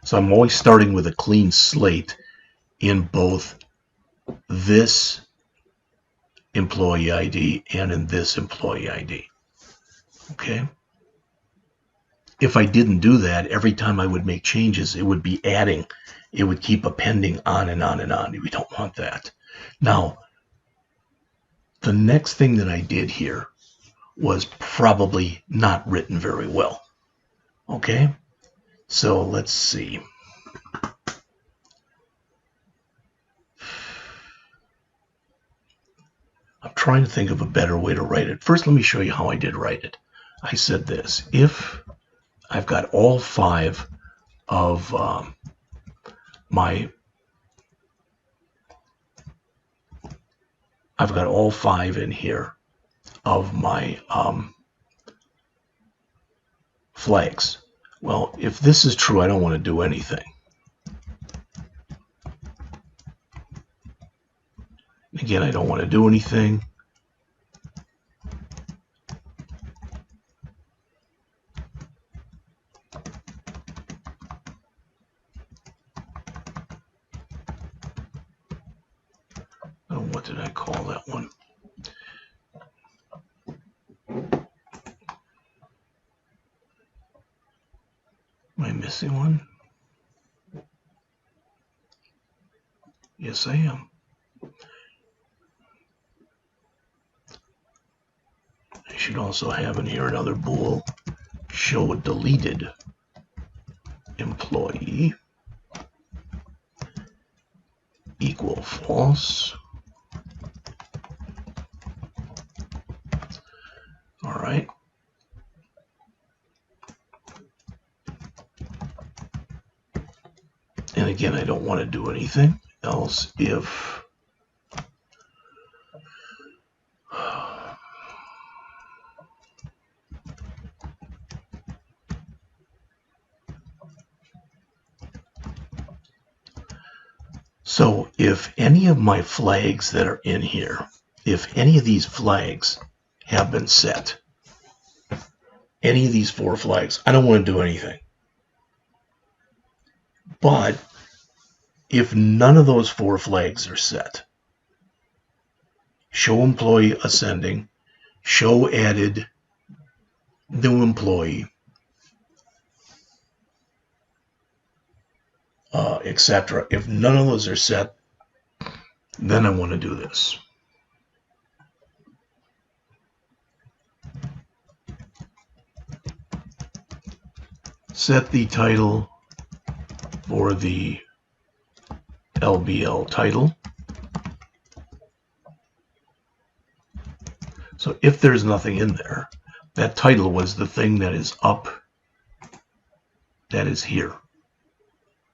So I'm always starting with a clean slate in both this employee ID and in this employee ID. Okay? If I didn't do that, every time I would make changes, it would be adding. It would keep appending on and on and on. We don't want that. Now, the next thing that I did here was probably not written very well. Okay? So let's see. I'm trying to think of a better way to write it. First, let me show you how I did write it. I said this: if I've got all 5 of I've got all 5 in here of my flags. Well, if this is true, I don't want to do anything. Again, I don't want to do anything. Oh, what did I call that one? Am I missing one? Yes, I am. I should also have in here another bool, show a deleted employee equal false. All right. And again, I don't want to do anything else if so if any of my flags that are in here, if any of these flags have been set, any of these 4 flags, I don't want to do anything. But if none of those 4 flags are set, show employee ascending, show added new employee, etc. If none of those are set, then I want to do this. Set the title for the LBL title. So if there's nothing in there, that title was the thing that is up, that is here.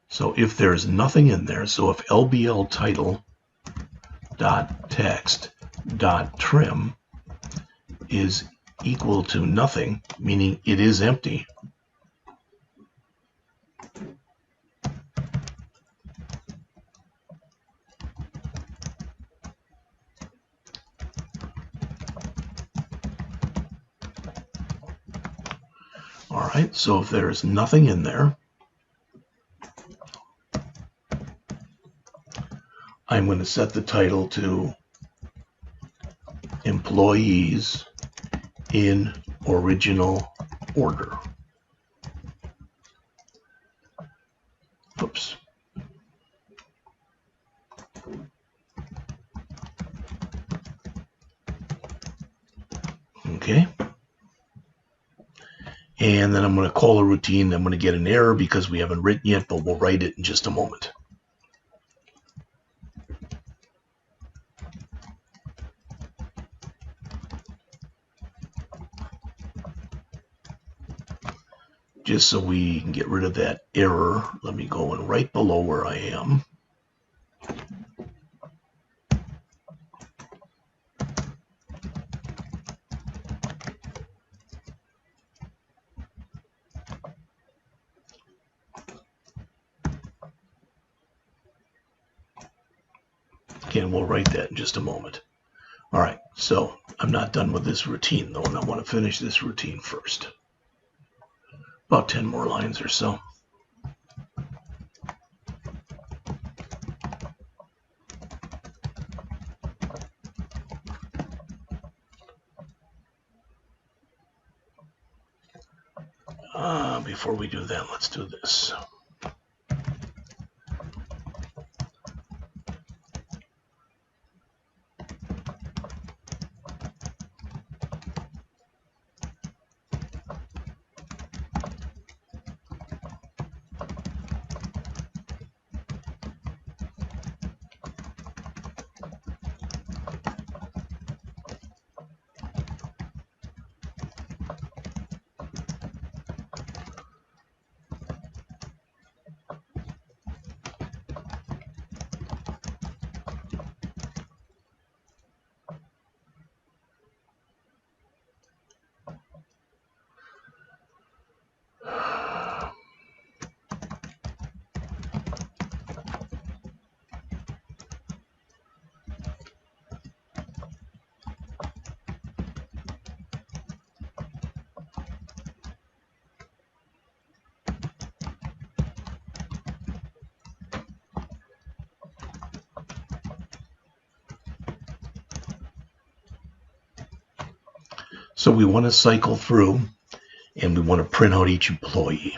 So if there's nothing in there, so if LBL title dot text dot trim is equal to nothing, meaning it is empty, all right, so if there's nothing in there, I'm going to set the title to employees in original order. Oops. Okay. And then I'm going to call a routine. I'm going to get an error because we haven't written yet, but we'll write it in just a moment. Just so we can get rid of that error, let me go in right below where I am. Okay, we'll write that in just a moment. All right, so I'm not done with this routine though, and I want to finish this routine first. About 10 more lines or so. Before we do that, let's do this. So we want to cycle through and we want to print out each employee.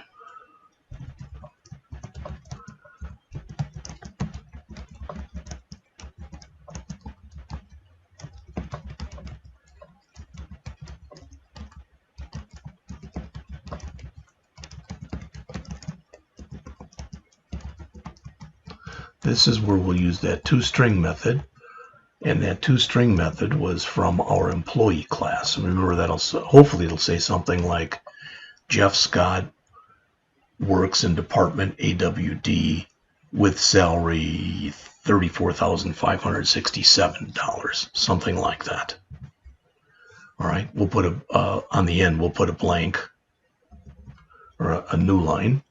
This is where we'll use that toString method. And that toString method was from our employee class. Remember, hopefully it'll say something like Jeff Scott works in department AWD with salary $34,567, something like that. All right, we'll put on the end, we'll put a blank or a new line.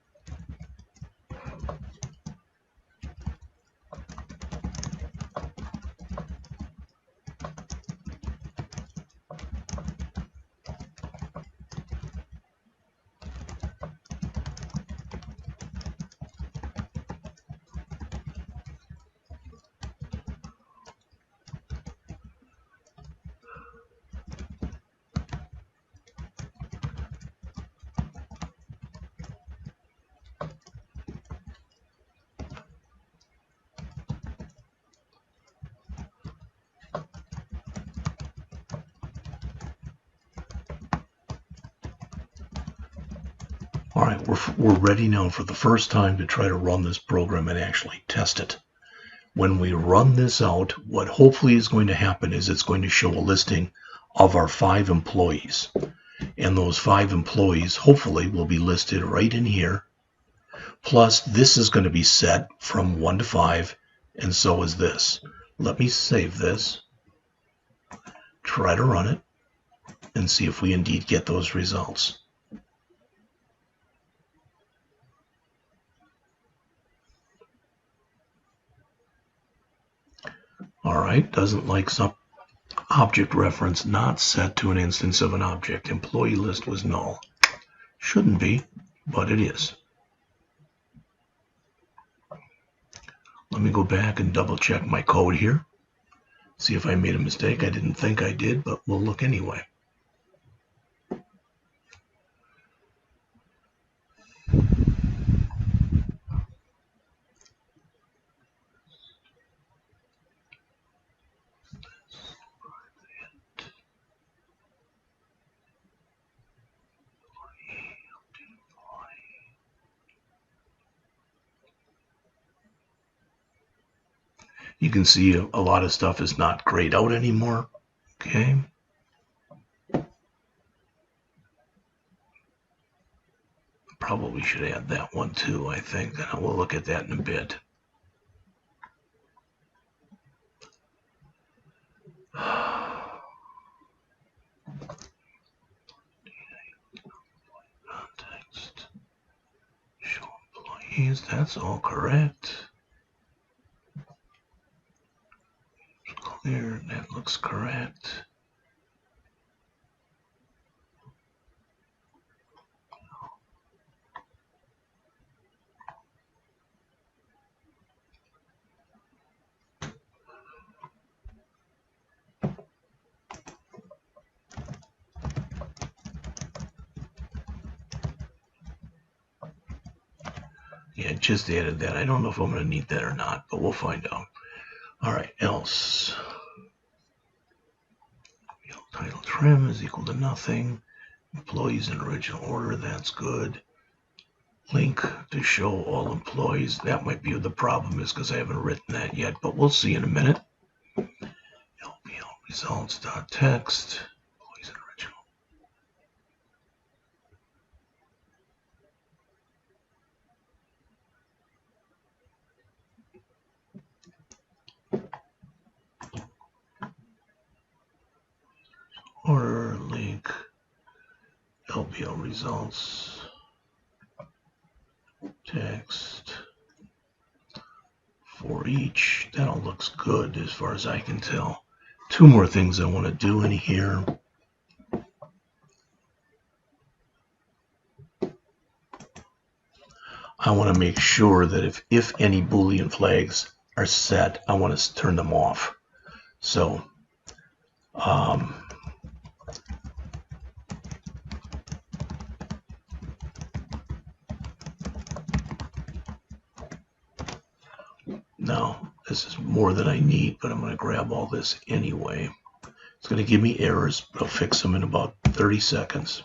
All right, we're ready now for the first time to try to run this program and actually test it. When we run this out, what hopefully is going to happen is it's going to show a listing of our 5 employees. And those 5 employees hopefully will be listed right in here. Plus, this is going to be set from 1 to 5, and so is this. Let me save this, try to run it, and see if we indeed get those results. All right, doesn't like some object reference not set to an instance of an object. Employee list was null. Shouldn't be, but it is. Let me go back and double check my code here. See if I made a mistake. I didn't think I did, but we'll look anyway. You can see a lot of stuff is not grayed out anymore. Okay. Probably should add that one too, I think. We'll look at that in a bit. Context. Show employees. That's all correct. Clear. That looks correct. Yeah, just added that. I don't know if I'm going to need that or not, but we'll find out. All right, else. Title trim is equal to nothing. Employees in original order, that's good. Link to show all employees. That might be the problem is because I haven't written that yet, but we'll see in a minute. LPL results.text. Employees in original order, link, LPL results, text. For each. That all looks good as far as I can tell. 2 more things I want to do in here. I want to make sure that if any Boolean flags are set, I want to turn them off. So now this is more than I need, but I'm going to grab all this anyway. It's going to give me errors, but I'll fix them in about 30 seconds.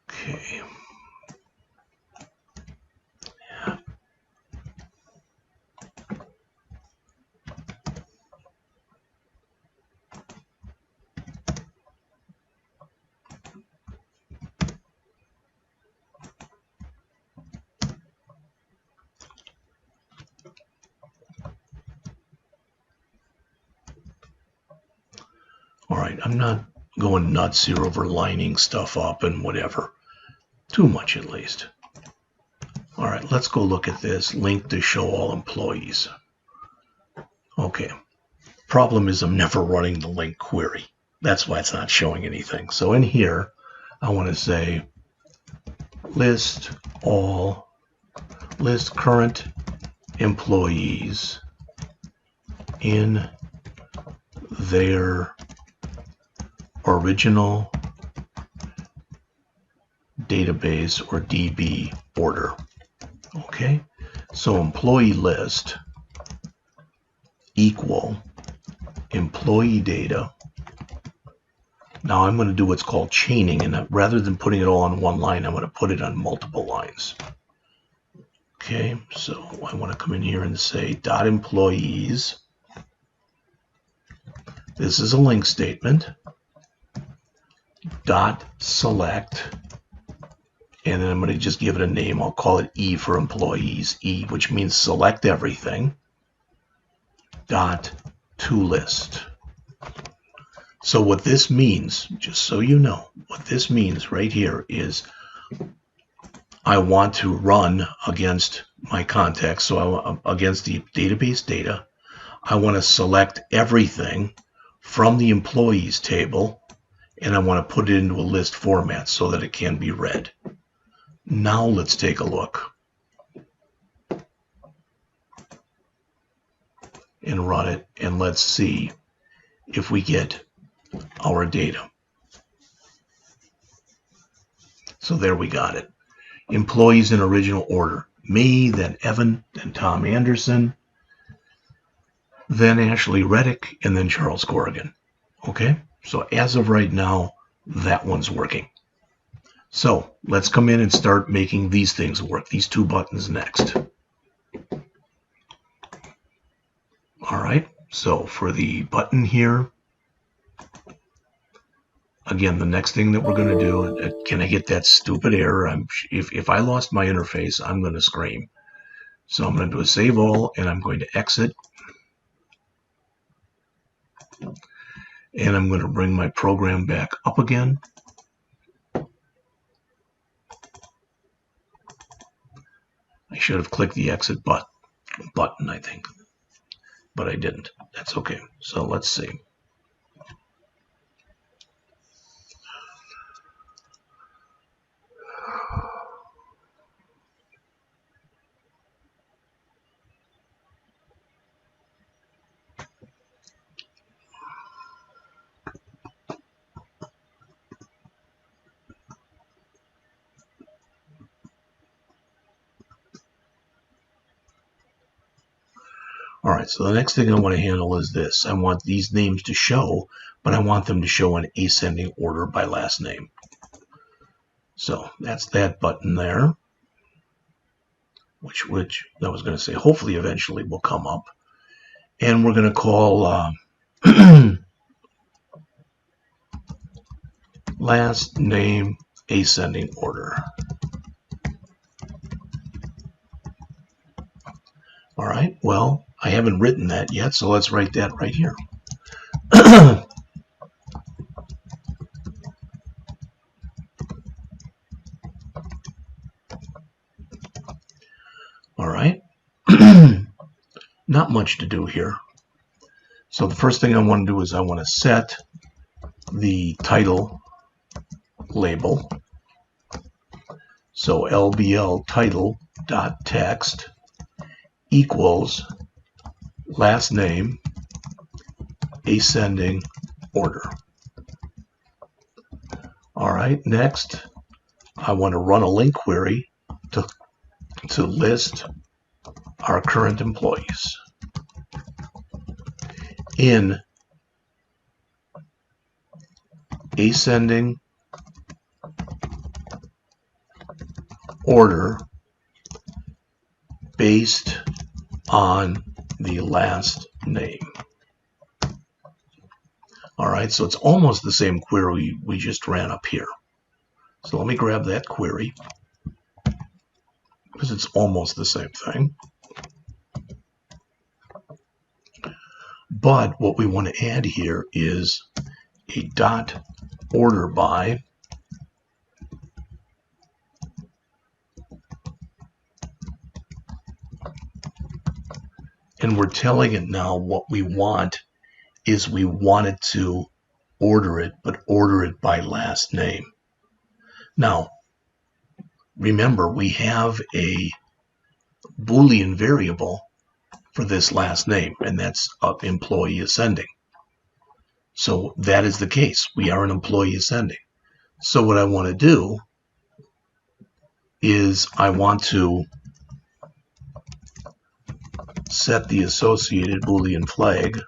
Okay. All right, I'm not going nuts here over lining stuff up and whatever. Too much at least. All right, let's go look at this. Link to show all employees. Okay. Problem is I'm never running the link query. That's why it's not showing anything. So in here, I want to say list current employees in their original database or DB order. Okay, so employee list equal employee data. Now I'm going to do what's called chaining, and rather than putting it all on one line, I'm going to put it on multiple lines. Okay, so I want to come in here and say dot employees. This is a LINQ statement. Dot select, and then I'm going to just give it a name. I'll call it E for employees. E, which means select everything. Dot to list. So what this means, just so you know, what this means right here is I want to run against my contacts, so against the database data. I want to select everything from the employees table, and I want to put it into a list format so that it can be read. Now let's take a look and run it, and let's see if we get our data. So there we got it. Employees in original order. Me, then Evan, then Tom Anderson, then Ashley Reddick, and then Charles Corrigan. Okay, so as of right now, that one's working. So let's come in and start making these things work, these two buttons next. All right, so for the button here, again, the next thing that we're going to do, can I get that stupid error? If I lost my interface, I'm going to scream. So I'm going to do a save all, and I'm going to exit. And I'm going to bring my program back up again. I should have clicked the exit button, I think, but I didn't. That's okay. So let's see. All right, so the next thing I want to handle is this. I want these names to show, but I want them to show in ascending order by last name. So that's that button there, which I was going to say hopefully eventually will come up. And we're going to call last name ascending order. All right, well, I haven't written that yet, so let's write that right here. All right, not much to do here. So the first thing I want to do is I want to set the title label. So LBL title dot text equals last name ascending order. All right, next I want to run a LINQ query to list our current employees in ascending order based on the last name. All right, so it's almost the same query we just ran up here. So let me grab that query because it's almost the same thing. But what we want to add here is a dot order by and we're telling it now what we want is we want it to order it, but order it by last name. Now, remember, we have a Boolean variable for this last name, and that's employee ascending. So that is the case. We are an employee ascending. So what I want to do is I want to set the associated Boolean flag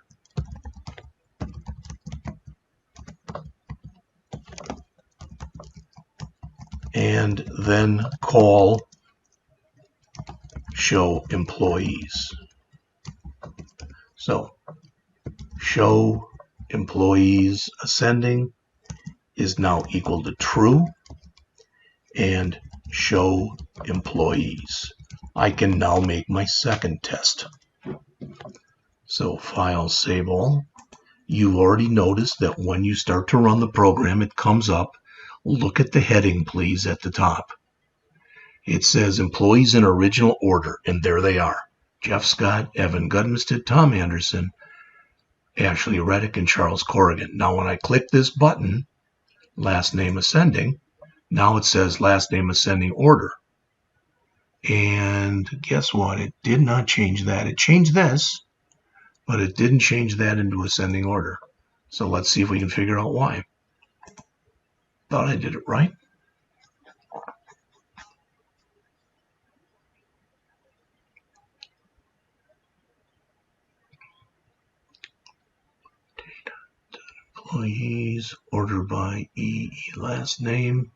and then call show employees. So show employees ascending is now equal to true, and show employees. I can now make my second test. So file, save all. You already noticed that when you start to run the program, it comes up. Look at the heading, please, at the top. It says employees in original order, and there they are. Jeff Scott, Evan Gudmested, Tom Anderson, Ashley Reddick, and Charles Corrigan. Now when I click this button, last name ascending, now it says last name ascending order. And guess what? It did not change that. It changed this, but it didn't change that into ascending order. So let's see if we can figure out why. Thought I did it right. Employees, order by EE last name.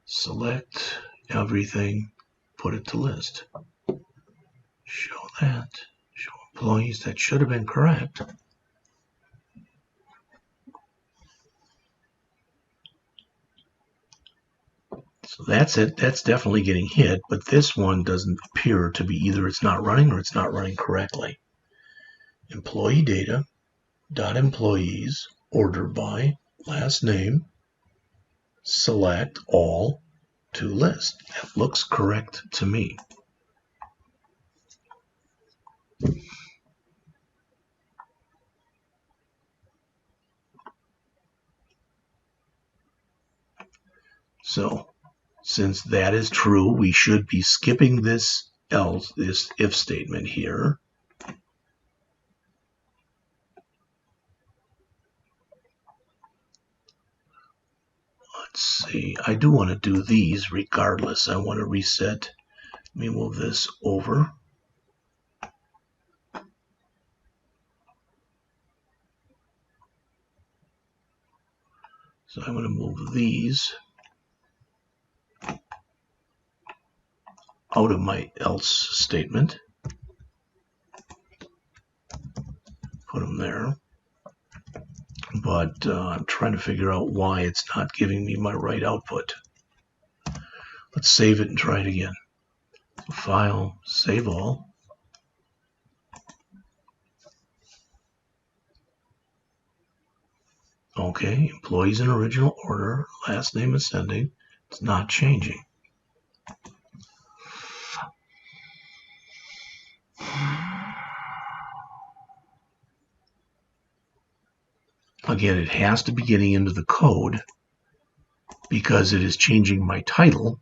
Select everything, put it to list. Show that. Show employees. That should have been correct. So that's it. That's definitely getting hit, but this one doesn't appear to be either it's not running or it's not running correctly. Employee data dot employees order by last name select all to list. That looks correct to me. So since that is true, we should be skipping this else, this if statement here. Let's see, I do want to do these regardless. I want to reset. Let me move this over. So I'm going to move these out of my else statement. Put them there. But I'm trying to figure out why it's not giving me my right output. Let's save it and try it again. File, save all. Okay, employees in original order, last name ascending. It's not changing. Again, it has to be getting into the code because it is changing my title.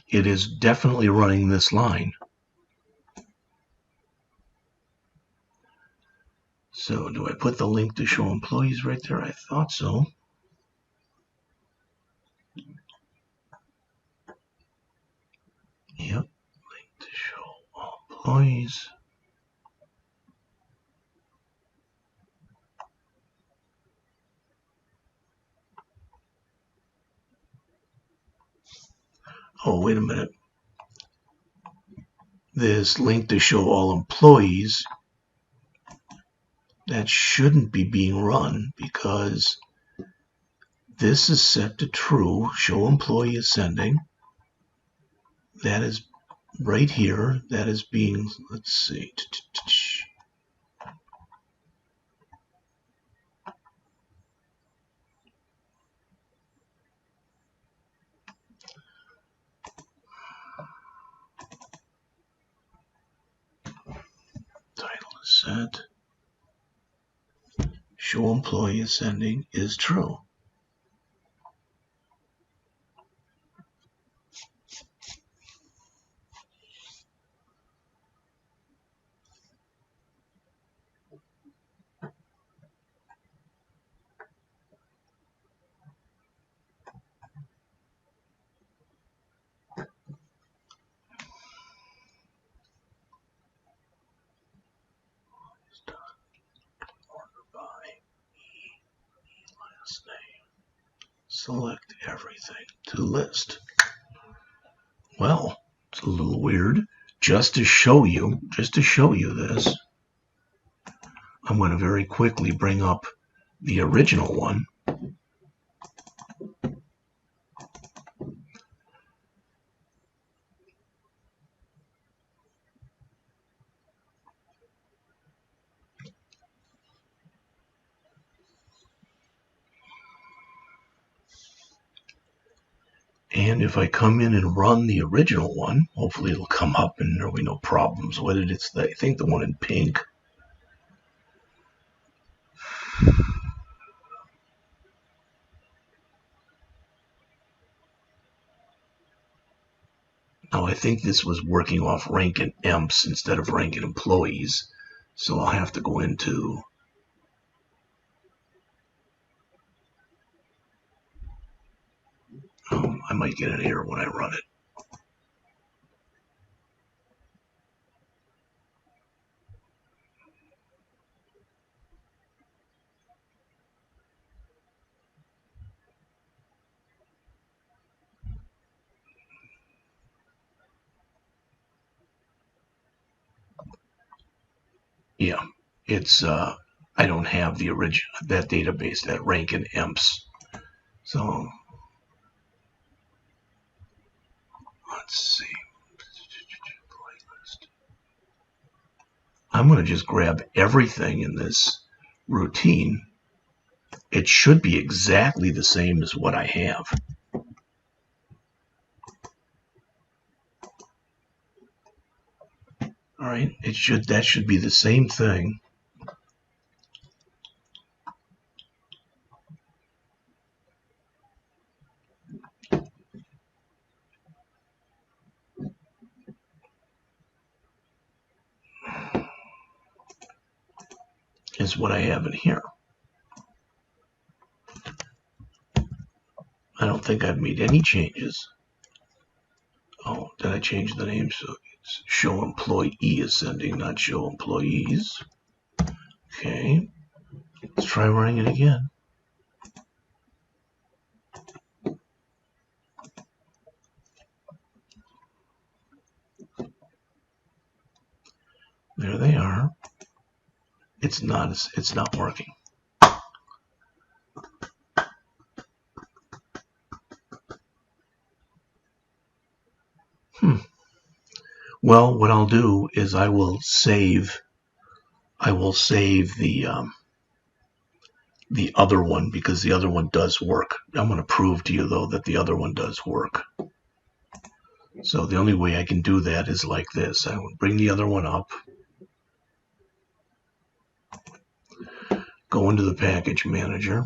It is definitely running this line. So do I put the link to show employees right there? I thought so. Yep, link to show all employees. Oh, wait a minute. This link to show all employees, that shouldn't be being run because this is set to true, show employee ascending. That is right here. That is being, let's see. Title is set. Show employee ascending is true. select everything to list. Well, it's a little weird. Just to show you this, I'm going to very quickly bring up the original one. And if I come in and run the original one, hopefully it'll come up and there'll be no problems with it. It's, I think, the one in pink. Now, I think this was working off rank and EMPs instead of rank and employees. So I'll have to go into I might get an error when I run it. Yeah, it's I don't have the original, that database, that rank and EMPs. So let's see. I'm going to just grab everything in this routine. It should be exactly the same as what I have. All right, that should be the same thing. Is what I have in here. I don't think I've made any changes. Oh, did I change the name? So it's show employee ascending, not show employees. Okay, let's try running it again. There they are. It's not working. Well, what I'll do is I will save the other one, because the other one does work. I'm going to prove to you though that the other one does work. So the only way I can do that is like this. I will bring the other one up, go into the package manager,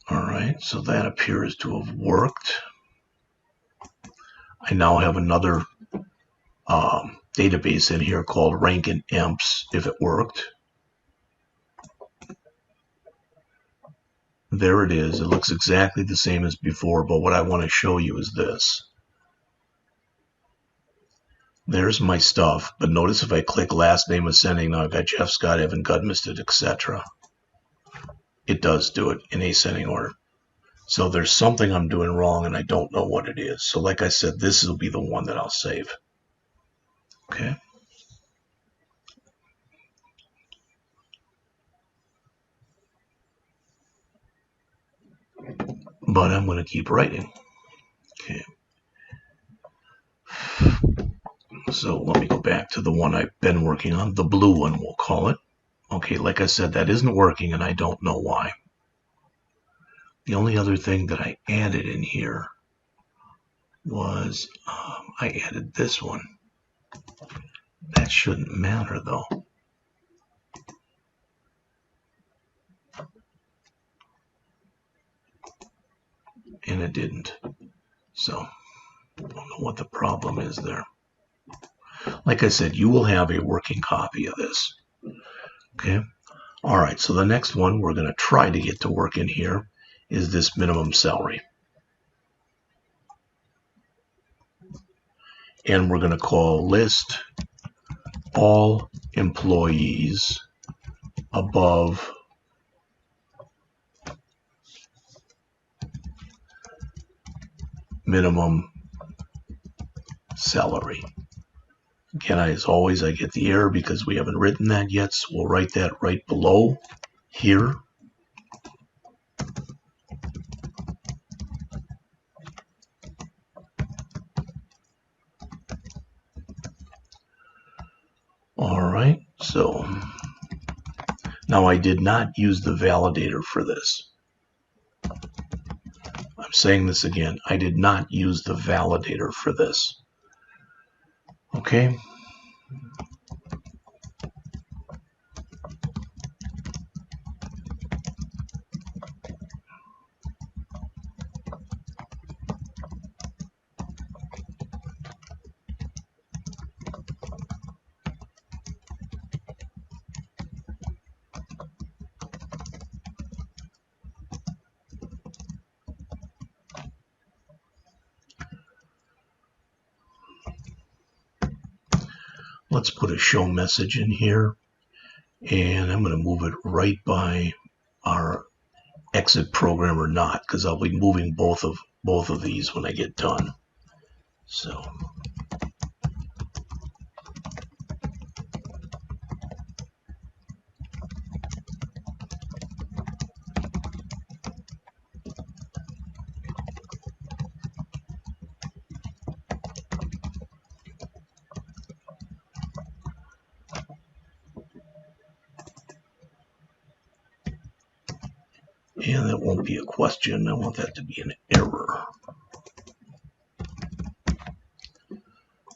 Alright, so that appears to have worked. I now have another database in here called rank and EMPs, if it worked. There it is. It looks exactly the same as before, but what I want to show you is this. There's my stuff, but notice if I click last name ascending, now I've got Jeff, Scott, Evan, Gudmisted, etc. It does do it in ascending order. So there's something I'm doing wrong and I don't know what it is. So like I said, this will be the one that I'll save. Okay. But I'm going to keep writing. Okay. So let me go back to the one I've been working on, the blue one we'll call it. Okay, like I said, that isn't working and I don't know why. The only other thing that I added in here was I added this one. That shouldn't matter though. And it didn't. So I don't know what the problem is there. Like I said, you will have a working copy of this. Okay. All right. So the next one we're going to try to get to work in here is this minimum salary. And we're going to call list all employees above minimum salary. Again, as always, I get the error because we haven't written that yet, so we'll write that right below here. All right, so now I did not use the validator for this. I'm saying this again. I did not use the validator for this. Okay. Let's put a show message in here, and I'm going to move it right by our exit program or not, because I'll be moving both of these when I get done. So and that won't be a question. I want that to be an error.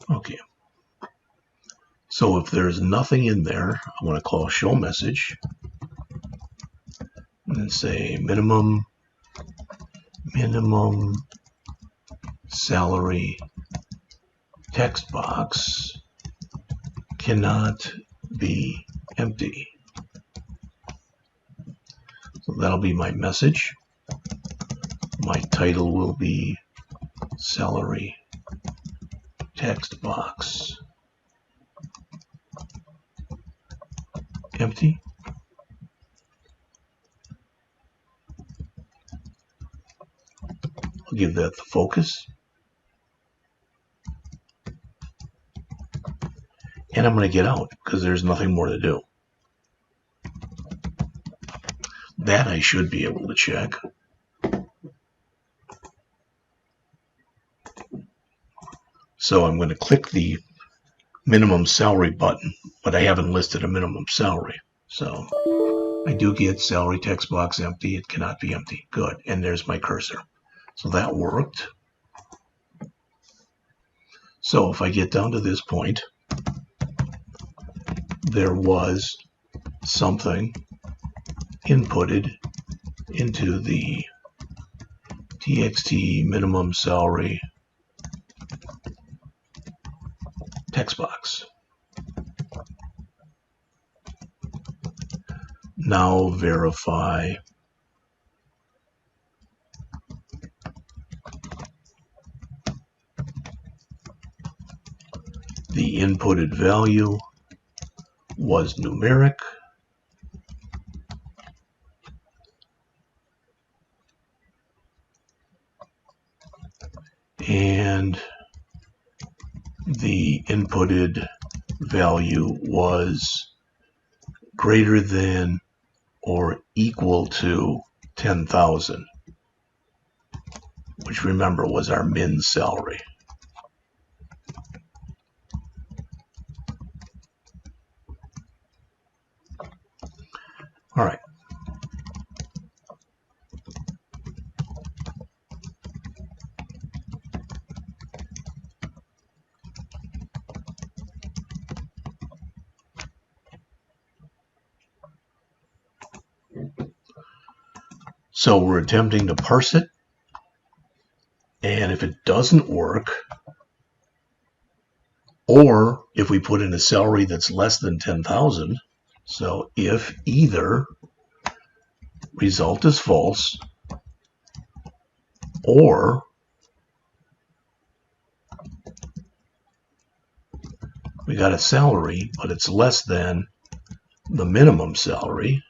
Okay. So if there's nothing in there, I'm going to call show message and say minimum salary text box cannot be empty. So that'll be my message. My title will be salary text box empty. I'll give that the focus. And I'm going to get out because there's nothing more to do. That I should be able to check. So I'm going to click the minimum salary button, but I haven't listed a minimum salary. So I do get salary text box empty. It cannot be empty. Good. And there's my cursor. So that worked. So if I get down to this point, there was something inputted into the txt minimum salary text box. Now verify the inputted value was numeric and the inputted value was greater than or equal to 10,000, which remember was our min salary. All right. So we're attempting to parse it, and if it doesn't work, or if we put in a salary that's less than 10,000, so if either result is false or we got a salary but it's less than the minimum salary,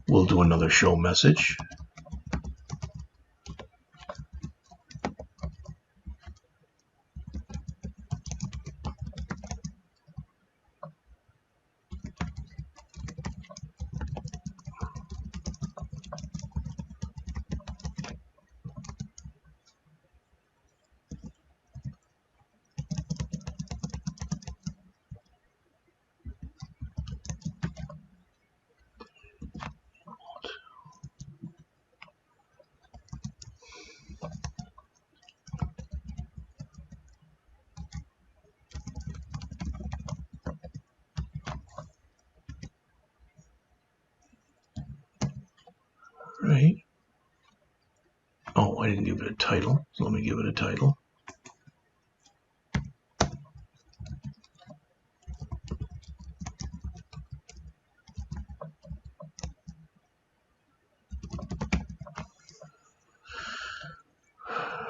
we'll do another show message. Right. Oh, I didn't give it a title, so let me give it a title.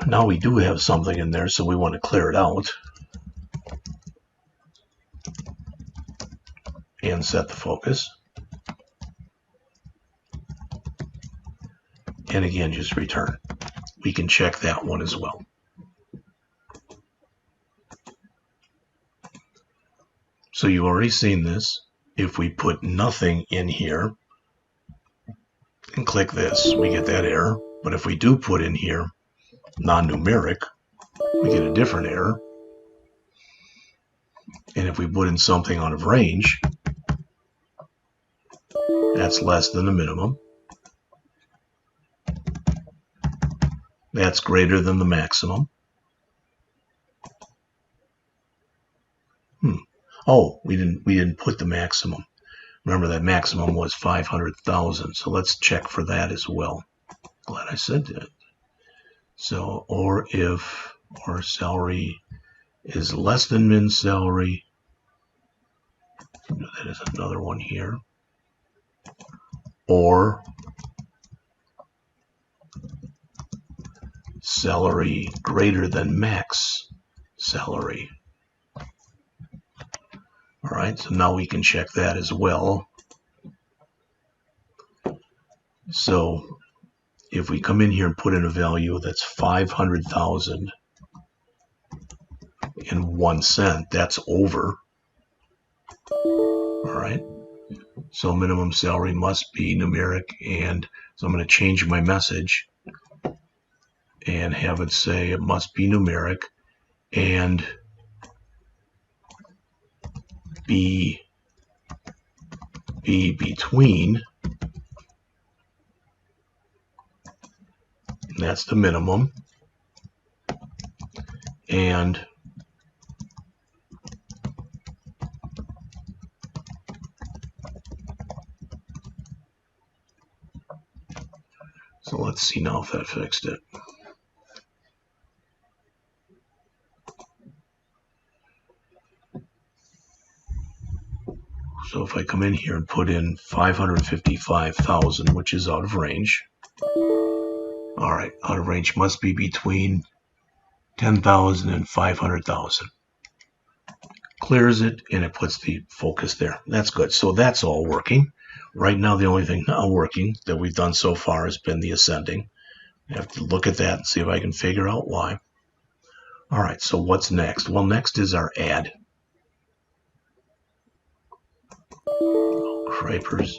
Now we do have something in there, so we want to clear it out and set the focus. And again, just return. We can check that one as well. So you've already seen this. If we put nothing in here and click this, we get that error. But if we do put in here non-numeric, we get a different error. And if we put in something out of range, that's less than the minimum. That's greater than the maximum. Oh, we didn't put the maximum. Remember that maximum was 500,000. So let's check for that as well. Glad I said that. So, or if our salary is less than min salary, that is another one here, or salary greater than max salary. All right, so now we can check that as well. So if we come in here and put in a value that's 500,000 and 1 cent, that's over. All right, so minimum salary must be numeric, and so I'm going to change my message and have it say it must be numeric and be between, that's the minimum, and so let's see now if that fixed it. So if I come in here and put in 555,000, which is out of range. All right, out of range must be between 10,000 and 500,000. Clears it, and it puts the focus there. That's good. So that's all working. Right now, the only thing not working that we've done so far has been the ascending. I have to look at that and see if I can figure out why. All right, so what's next? Well, next is our add. Oh, cripers.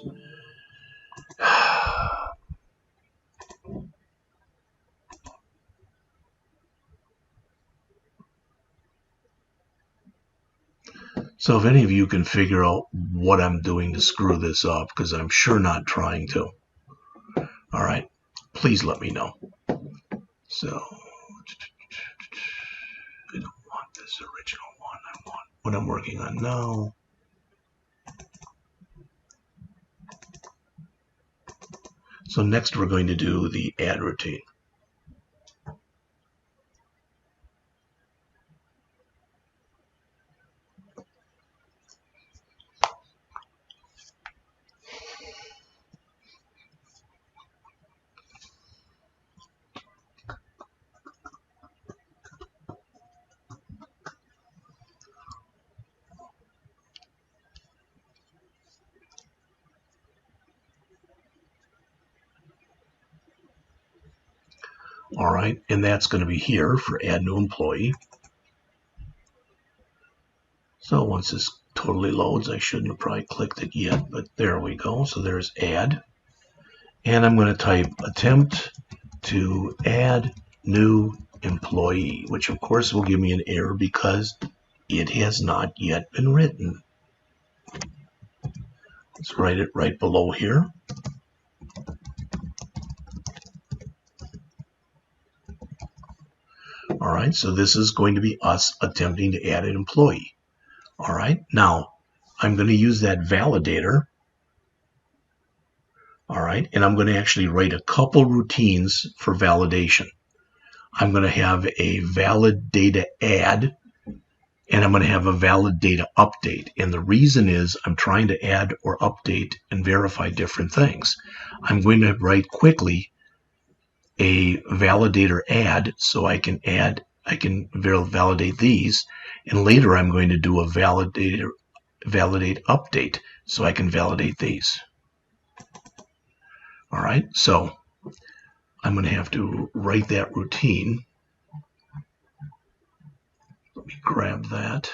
So if any of you can figure out what I'm doing to screw this up, because I'm sure not trying to. All right, please let me know. So I don't want this original one. I want what I'm working on now. So next we're going to do the add routine. All right, and that's going to be here for add new employee. So once this totally loads, I shouldn't have probably clicked it yet, but there we go. So there's add. And I'm going to type attempt to add new employee, which of course will give me an error because it has not yet been written. Let's write it right below here. All right, so this is going to be us attempting to add an employee. All right, now I'm going to use that validator. All right, and I'm going to actually write a couple routines for validation. I'm going to have a valid data add, and I'm going to have a valid data update. And the reason is I'm trying to add or update and verify different things. I'm going to write quickly a validator add so I can validate these, and later I'm going to do a validate update so I can validate these. All right, so I'm going to have to write that routine. Let me grab that.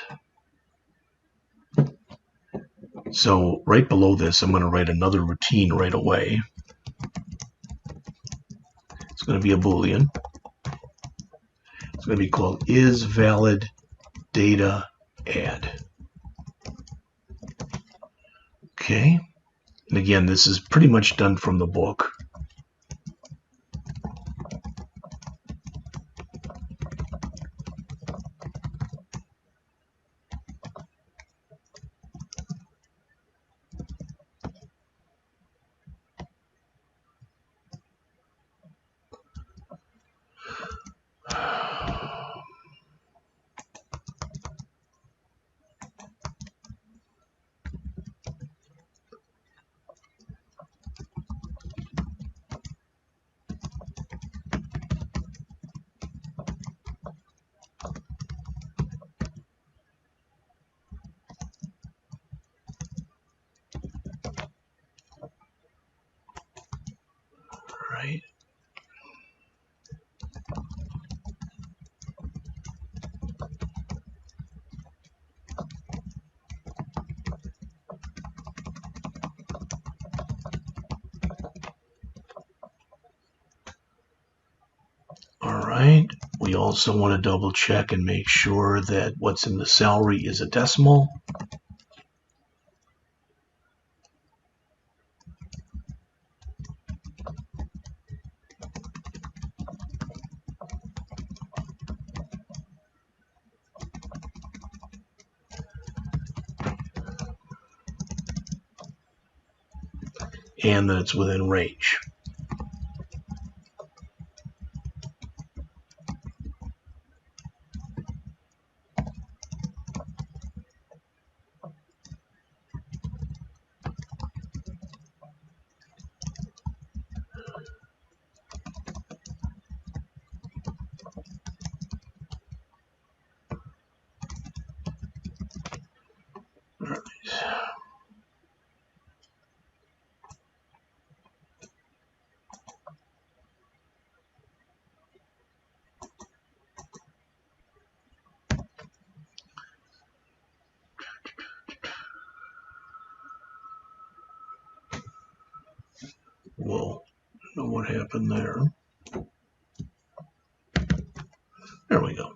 So right below this, I'm going to write another routine right away. It's going to be a Boolean. It's going to be called isValidDataAdd. Okay, and again, this is pretty much done from the book. Right. All right. We also want to double check and make sure that what's in the salary is a decimal. And that it's within range. All right. Whoa, I don't know what happened there. There we go.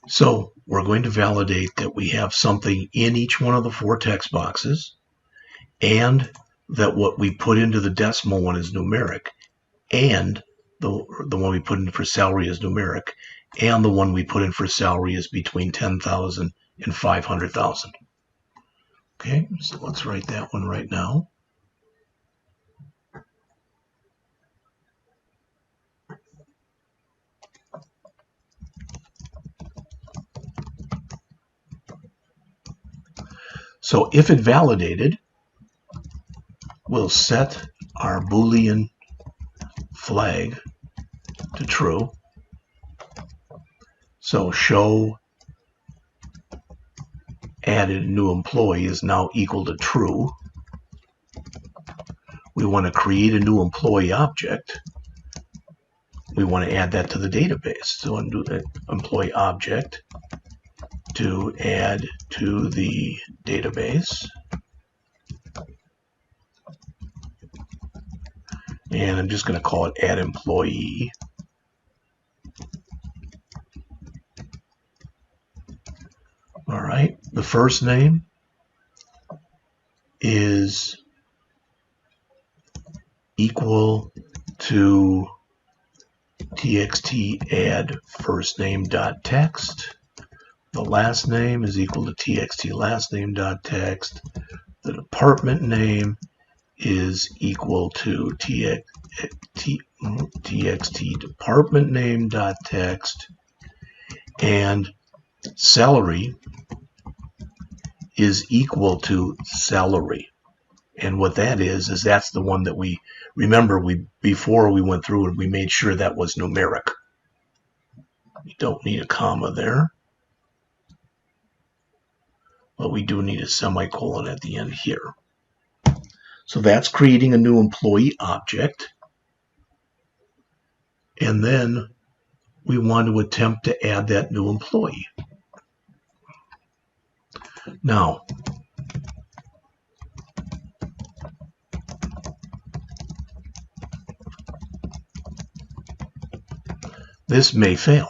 So we're going to validate that we have something in each one of the 4 text boxes, and that what we put into the decimal one is numeric, and the one we put in for salary is numeric, and the one we put in for salary is between 10,000 and 500,000. Okay, so let's write that one right now. So if it validated, we'll set our Boolean flag to true. So show added new employee is now equal to true. We want to create a new employee object. We want to add that to the database. So undo that employee object to add to the database. And I'm just going to call it add employee. All right, the first name is equal to txt add first name dot text. The last name is equal to txt last name dot text. The department name is equal to txt department name dot text, and salary is equal to salary. And what that is that's the one that we remember before we went through it, we made sure that was numeric. We don't need a comma there, but we do need a semicolon at the end here. So that's creating a new employee object. And then we want to attempt to add that new employee. Now, this may fail.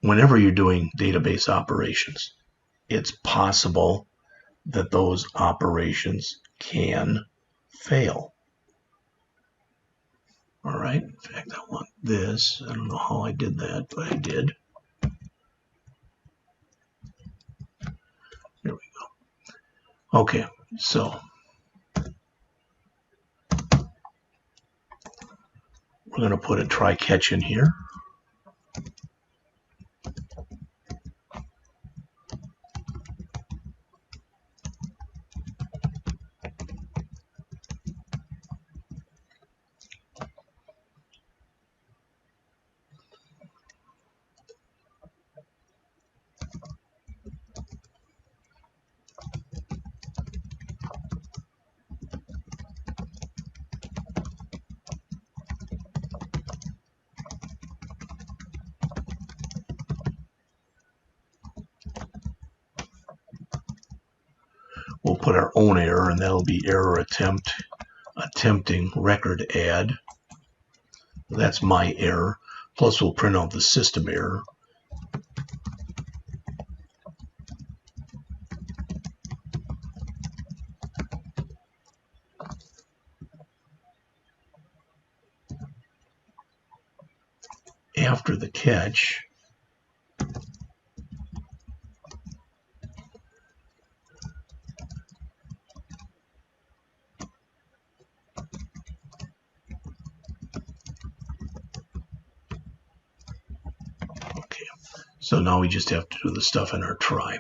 Whenever you're doing database operations, it's possible that those operations can fail. All right, in fact, I want this. I don't know how I did that, but I did. There we go. Okay, so we're going to put a try catch in here. We'll put our own error, and that'll be error attempting record add. That's my error. Plus we'll print out the system error. After the catch, okay, so now we just have to do the stuff in our try.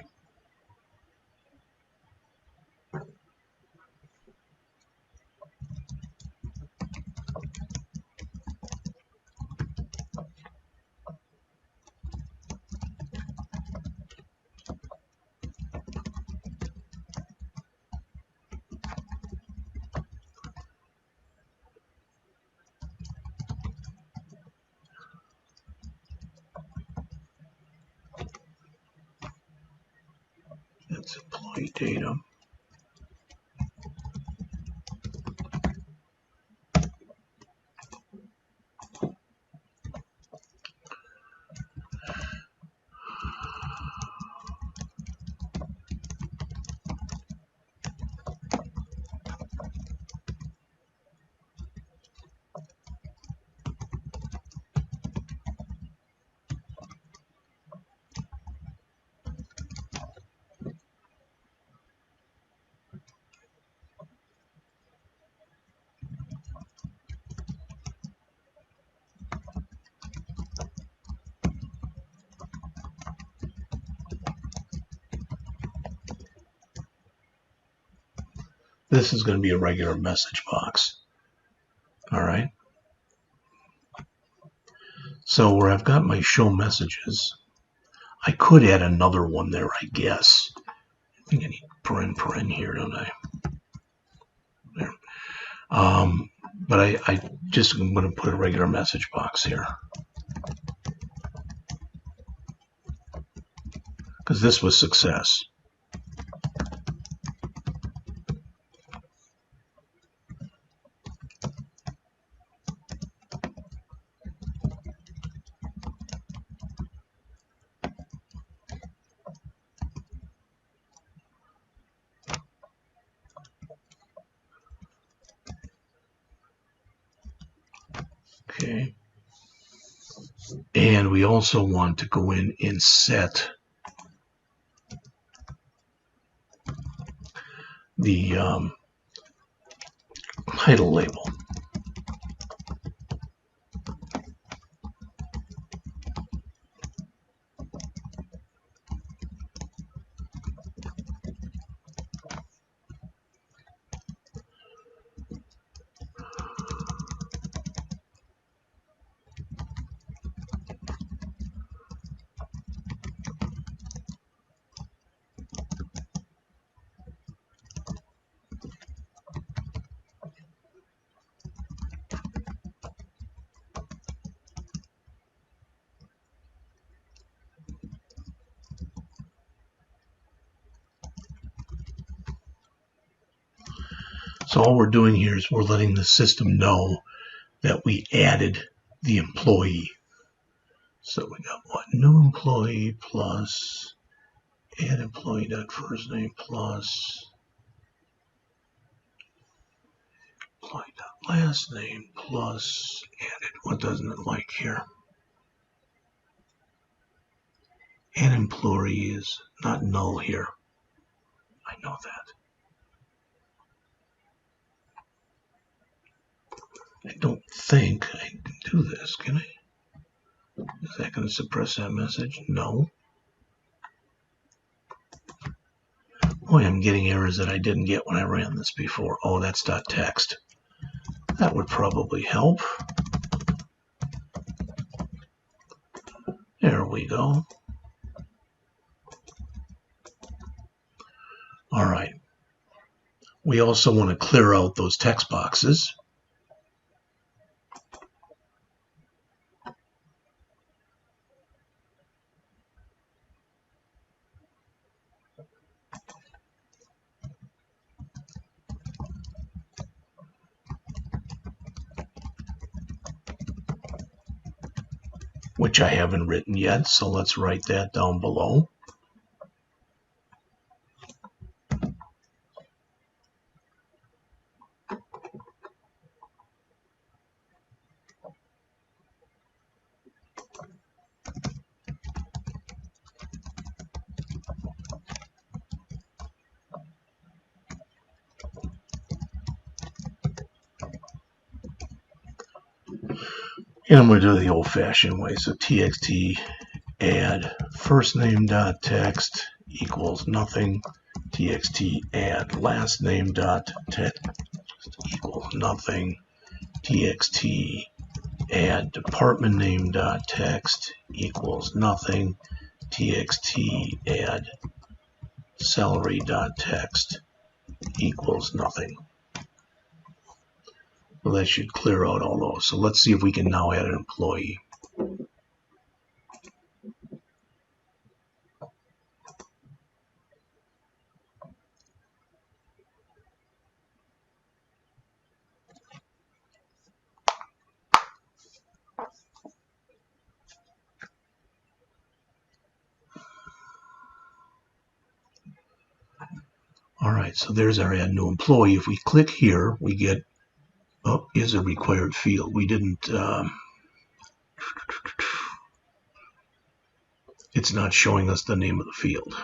That's employee data. This is going to be a regular message box. All right. So where I've got my show messages, I could add another one there, I guess. I think I need paren here, don't I? There. But I just am going to put a regular message box here. Because this was success. Okay. And we also want to go in and set the title label. So all we're doing here is we're letting the system know that we added the employee. So we got what? New employee plus add employee.first name plus employee.last name plus added. What doesn't it like here? Add employee is not null here. I know that. I don't think I can do this, can I? Is that going to suppress that message? No. Boy, I'm getting errors that I didn't get when I ran this before. Oh, that's .text. That would probably help. There we go. All right. We also want to clear out those text boxes. Which I haven't written yet, so let's write that down below. And I'm going to do it the old-fashioned way. So txt add first name dot text equals nothing. Txt add last name dot text equals nothing. Txt add department name dot text equals nothing. Txt add salary dot text equals nothing. Well, that should clear out all those. So let's see if we can now add an employee. All right, so there's our add new employee. If we click here, we get, oh, is a required field. We didn't, it's not showing us the name of the field.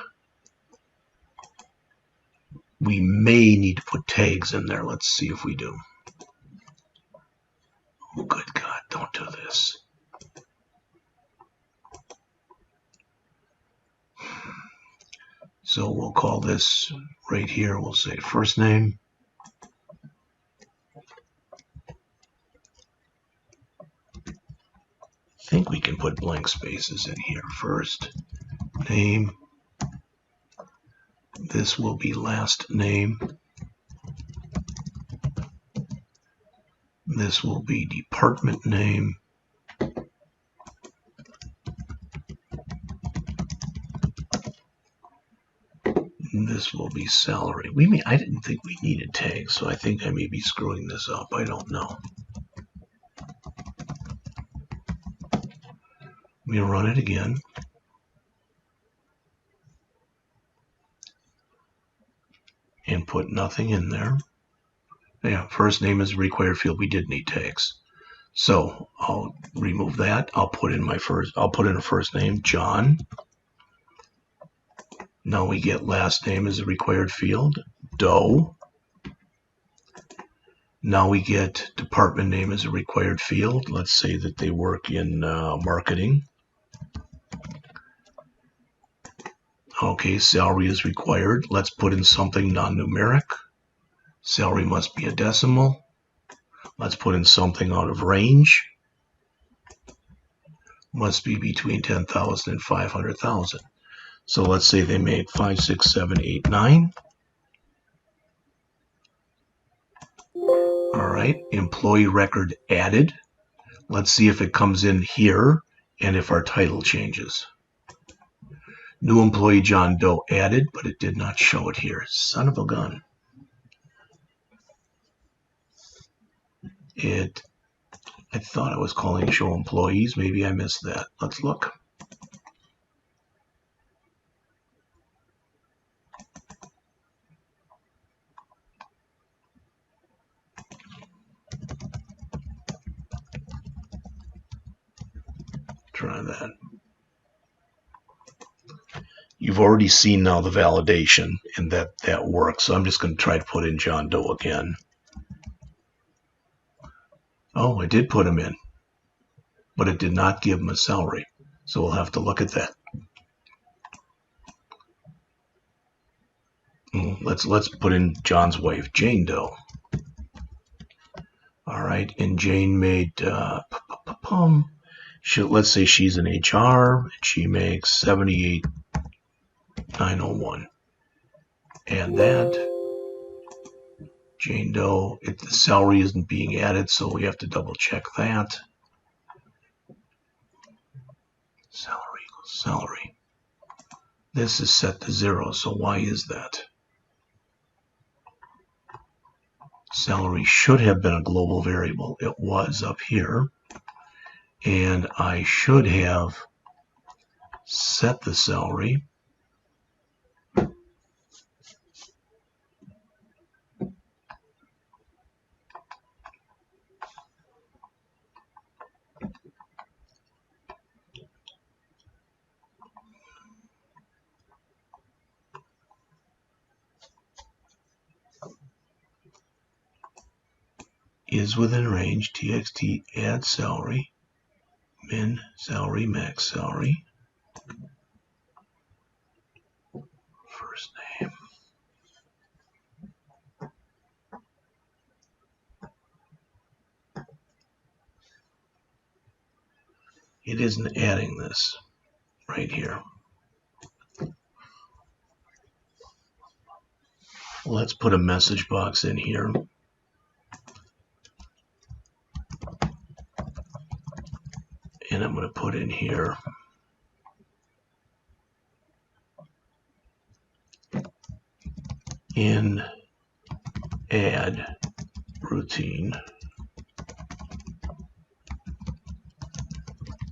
We may need to put tags in there. Let's see if we do. Oh, good God, don't do this. So we'll call this right here, we'll say first name. put blank spaces in here. First name. This will be last name. This will be department name. This will be salary. I didn't think we needed tags, so I think I may be screwing this up. I don't know. We'll run it again. And put nothing in there. Yeah, first name is a required field. We did need tags. So I'll remove that. I'll put in a first name, John. Now we get last name as a required field, Doe. Now we get department name as a required field. Let's say that they work in marketing. Okay, salary is required. Let's put in something non-numeric. Salary must be a decimal. Let's put in something out of range. Must be between 10,000 and 500,000. So let's say they made 5, 6, 7, 8, 9. All right, employee record added. Let's see if it comes in here and if our title changes. New employee John Doe added, but it did not show it here. Son of a gun. I thought I was calling show employees. Maybe I missed that. Let's look. Try that. You've already seen now the validation and that works. So I'm just going to try to put in John Doe again. Oh, I did put him in, but it did not give him a salary. So we'll have to look at that. Let's put in John's wife, Jane Doe. All right, and Jane made let's say she's in HR and she makes 78,901. Add that. Jane Doe, the salary isn't being added, so we have to double check that. Salary equals salary. This is set to 0, so why is that? Salary should have been a global variable. It was up here. And I should have set the salary is within range, txt add salary, min salary, max salary, first name. It isn't adding this right here. Let's put a message box in here. And I'm going to put in here in add routine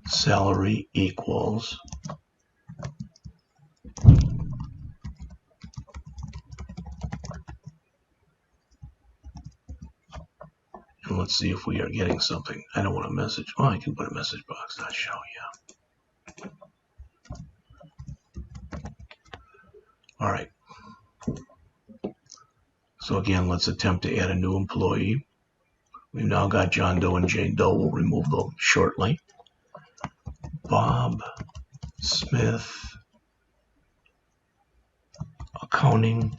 salary equals and let's see if we are getting something. I don't want a message. Oh, I can put a message box. Not show, yeah. All right. So again, let's attempt to add a new employee. We've now got John Doe and Jane Doe. We'll remove them shortly. Bob Smith, accounting,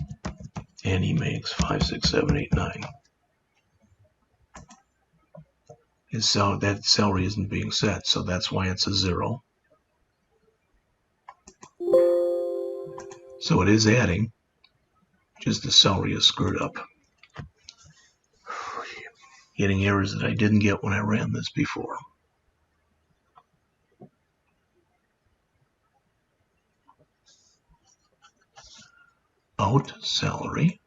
and he makes 5, 6, 7, 8, 9. that salary isn't being set, so that's why it's a 0. So it is adding, just the salary is screwed up. Getting errors that I didn't get when I ran this before. Out salary.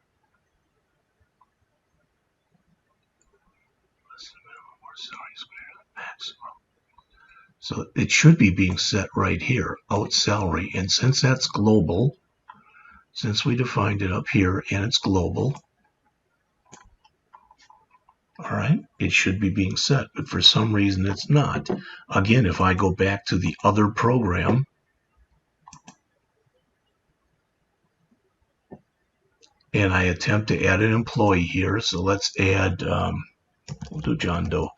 So it should be being set right here, out salary. And since that's global, since we defined it up here and it's global, all right, it should be being set, but for some reason it's not. Again, if I go back to the other program, and I attempt to add an employee here, so let's add, we'll do John Doe.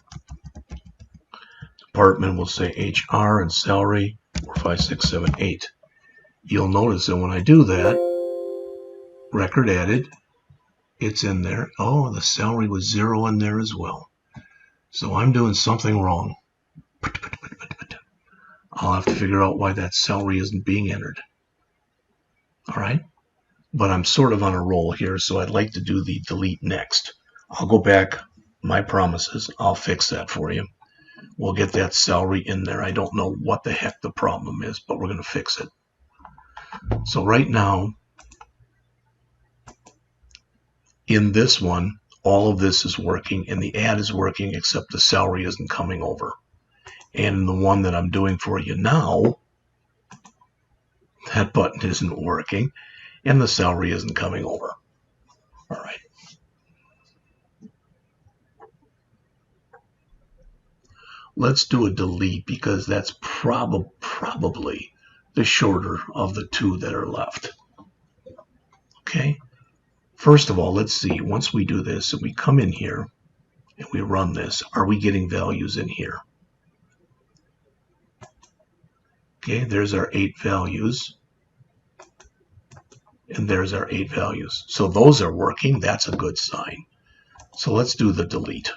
Department, we'll say HR, and salary 45678. You'll notice that when I do that, record added, it's in there. Oh, the salary was 0 in there as well. So I'm doing something wrong. I'll have to figure out why that salary isn't being entered. All right, but I'm sort of on a roll here, so I'd like to do the delete next. I'll go back, my promises, I'll fix that for you. We'll get that salary in there. I don't know what the heck the problem is, but we're going to fix it. So right now, in this one, all of this is working, and the add is working, except the salary isn't coming over. And in the one that I'm doing for you now, that button isn't working, and the salary isn't coming over. All right. Let's do a delete, because that's probably the shorter of the two that are left. Okay. First of all, let's see. Once we do this, and we come in here, and we run this, are we getting values in here? Okay, there's our 8 values. And there's our 8 values. So those are working. That's a good sign. So let's do the delete.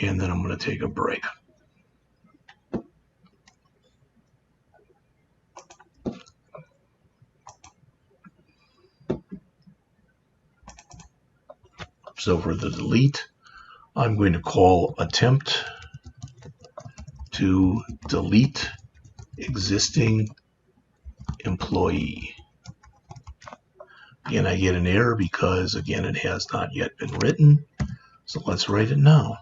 And then I'm going to take a break. So for the delete, I'm going to call attempt to delete existing employee. Again, I get an error because, again, it has not yet been written. So let's write it now.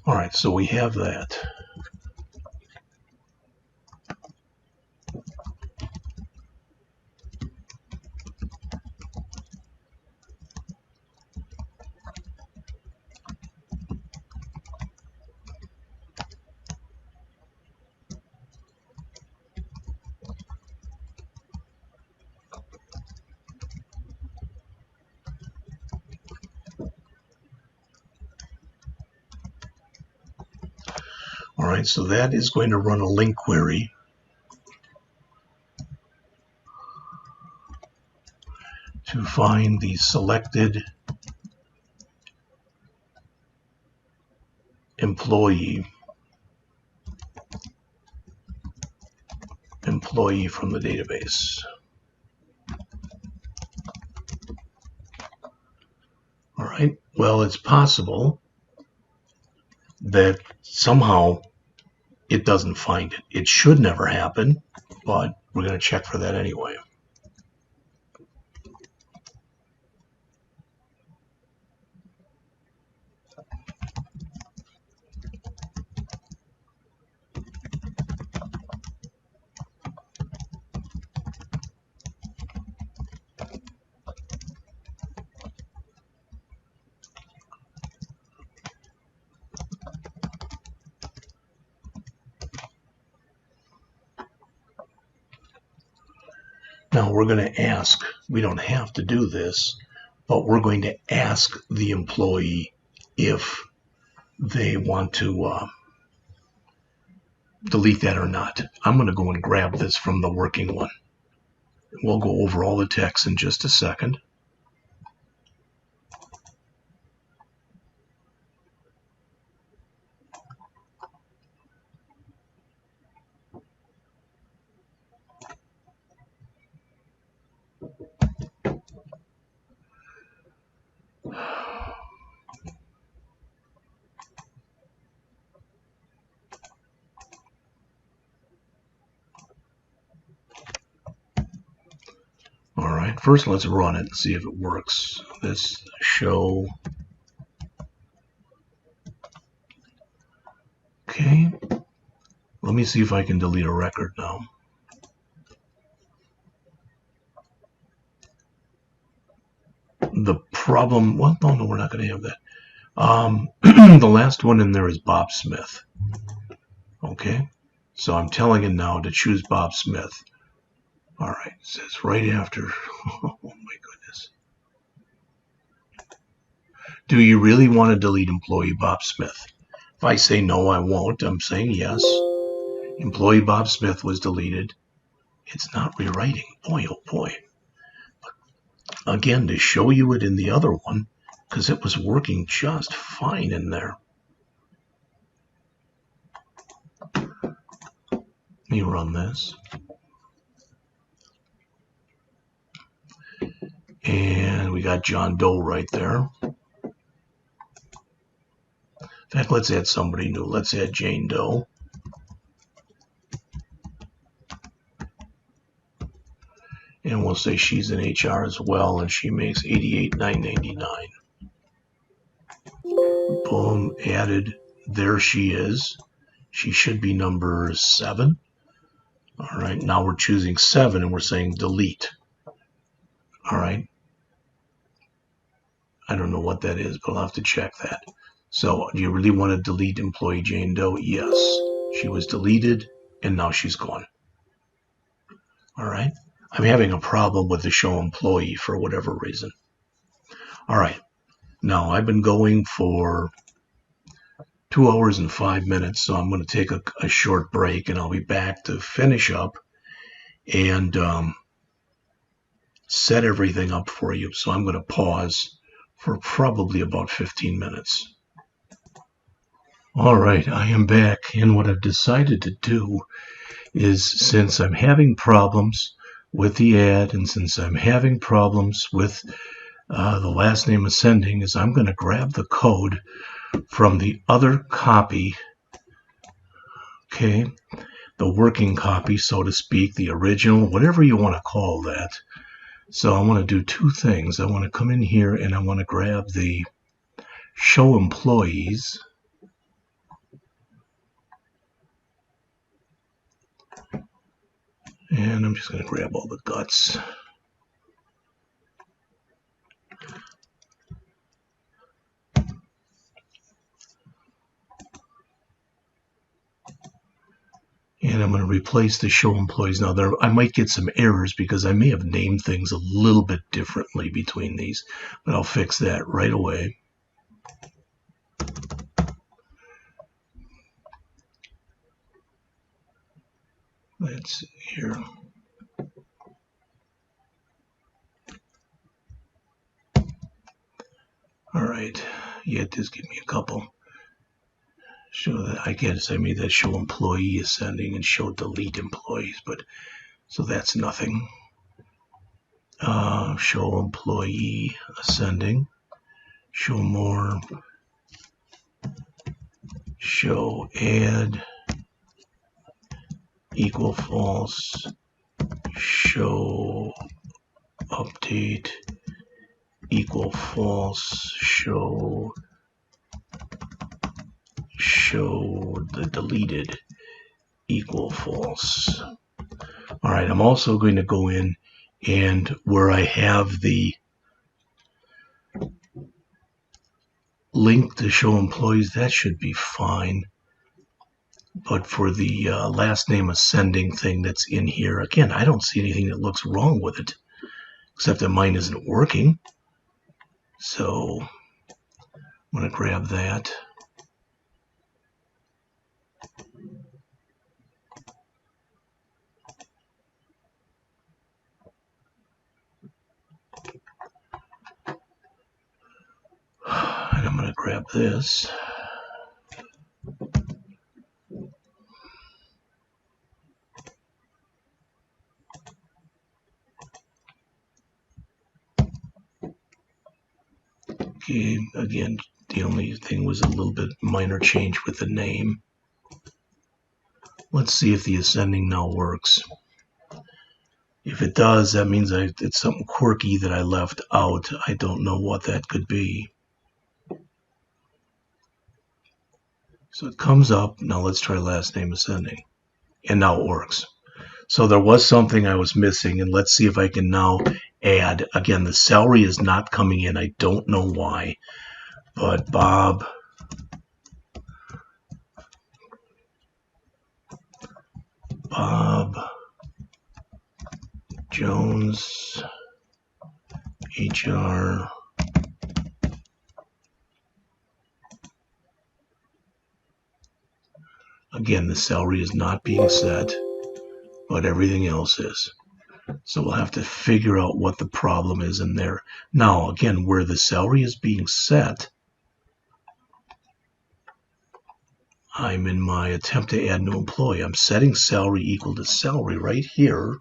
All right, so we have that. All right, so that is going to run a LINQ query to find the selected employee from the database. All right, well, it's possible that somehow it doesn't find it. It should never happen, but we're going to check for that anyway. Now we're going to ask, we don't have to do this, but we're going to ask the employee if they want to delete that or not. I'm going to go and grab this from the working one. We'll go over all the text in just a second. All right, first let's run it and see if it works. This show. Okay, let me see if I can delete a record now. The problem, well, no, we're not going to have that. The last one in there is Bob Smith. Okay, so I'm telling it now to choose Bob Smith. All right, it says right after. Oh my goodness. Do you really want to delete employee Bob Smith? If I say no, I won't. I'm saying yes. Employee Bob Smith was deleted. It's not rewriting. Boy, oh boy. Again, to show you it in the other one, because it was working just fine in there. Let me run this. And we got John Doe right there. In fact, let's add somebody new. Let's add Jane Doe. And we'll say she's in HR as well, and she makes $88,999. Boom, added. There she is. She should be number 7. All right, now we're choosing 7, and we're saying delete. All right. I don't know what that is, but I'll have to check that. So, do you really want to delete employee Jane Doe? Yes. She was deleted, and now she's gone. All right. I'm having a problem with the show employee for whatever reason. All right. Now, I've been going for 2 hours and 5 minutes, so I'm going to take a short break, and I'll be back to finish up and set everything up for you. So I'm going to pause for probably about 15 minutes. All right, I am back, and what I've decided to do is, since I'm having problems with the ad, and since I'm having problems with the last name ascending, is I'm going to grab the code from the other copy, okay, the working copy, so to speak, the original, whatever you want to call that. So I want to do 2 things. I want to come in here and I want to grab the show employees. And I'm just going to grab all the guts. And I'm going to replace the show employees. Now, I might get some errors because I may have named things a little bit differently between these, but I'll fix that right away. Let's see here. All right. Yeah, just give me a couple. Show that, I guess I made that show employee ascending and show delete employees, but so that's nothing. Show employee ascending, show more, show add equal false, show update equal false, show the deleted equal false. All right, I'm also going to go in and where I have the link to show employees, that should be fine. But for the last name ascending thing that's in here, again, I don't see anything that looks wrong with it, except that mine isn't working. So I'm going to grab that. And I'm going to grab this. Okay, again, the only thing was a little bit minor change with the name. Let's see if the ascending now works. If it does, that means it's something quirky that I left out. I don't know what that could be. So it comes up. Now let's try last name ascending. And now it works. So there was something I was missing, and let's see if I can now add. Again, the salary is not coming in. I don't know why, but Bob Jones, HR. Again, the salary is not being set, but everything else is. So we'll have to figure out what the problem is in there. Now, again, where the salary is being set, I'm in my attempt to add new employee. I'm setting salary equal to salary right here.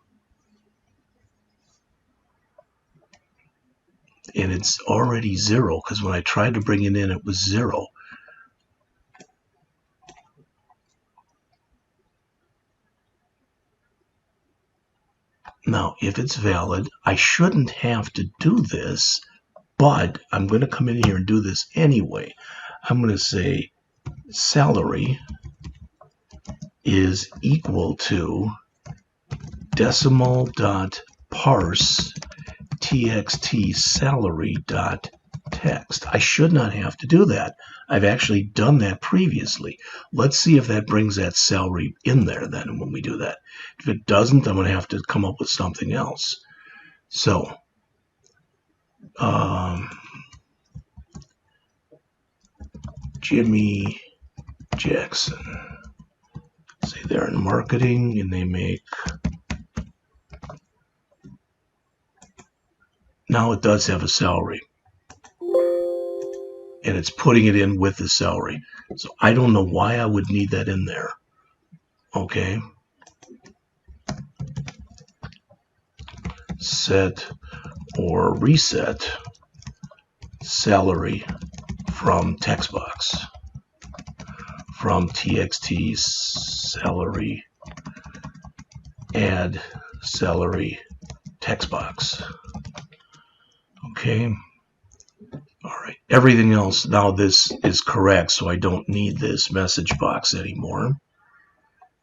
And it's already 0 because when I tried to bring it in, it was 0. Now, if it's valid, I shouldn't have to do this, but I'm going to come in here and do this anyway. I'm going to say salary is equal to decimal.parse txt salary.text. I should not have to do that. I've actually done that previously. Let's see if that brings that salary in there then when we do that. If it doesn't, I'm going to have to come up with something else. So, Jimmy Jackson. Say they're in marketing and they make. Now it does have a salary. And it's putting it in with the salary. So I don't know why I would need that in there. Okay. Set or reset salary from text box. From txt salary, add salary text box. Okay. All right. Everything else, now this is correct, so I don't need this message box anymore.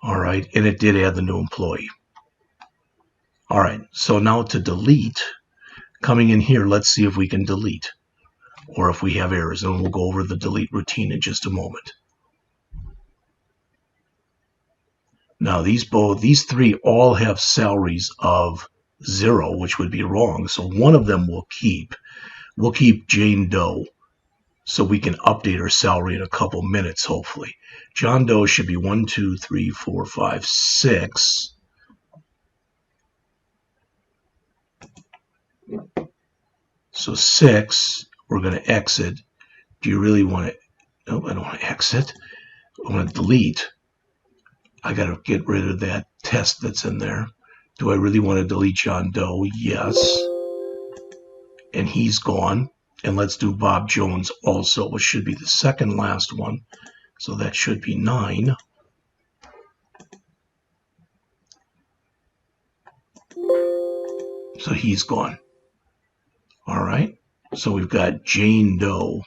All right. And it did add the new employee. All right. So now to delete, coming in here, let's see if we can delete or if we have errors. And we'll go over the delete routine in just a moment. Now these three all have salaries of 0, which would be wrong. So one of them we'll keep. We'll keep Jane Doe so we can update her salary in a couple minutes, hopefully. John Doe should be 1, 2, 3, 4, 5, 6. So 6, we're going to exit. Do you really want to? No, I don't want to exit. I want to delete. I got to get rid of that test that's in there. Do I really want to delete John Doe? Yes. And he's gone. And let's do Bob Jones also, which should be the second last one. So that should be 9. So he's gone. All right. So we've got Jane Doe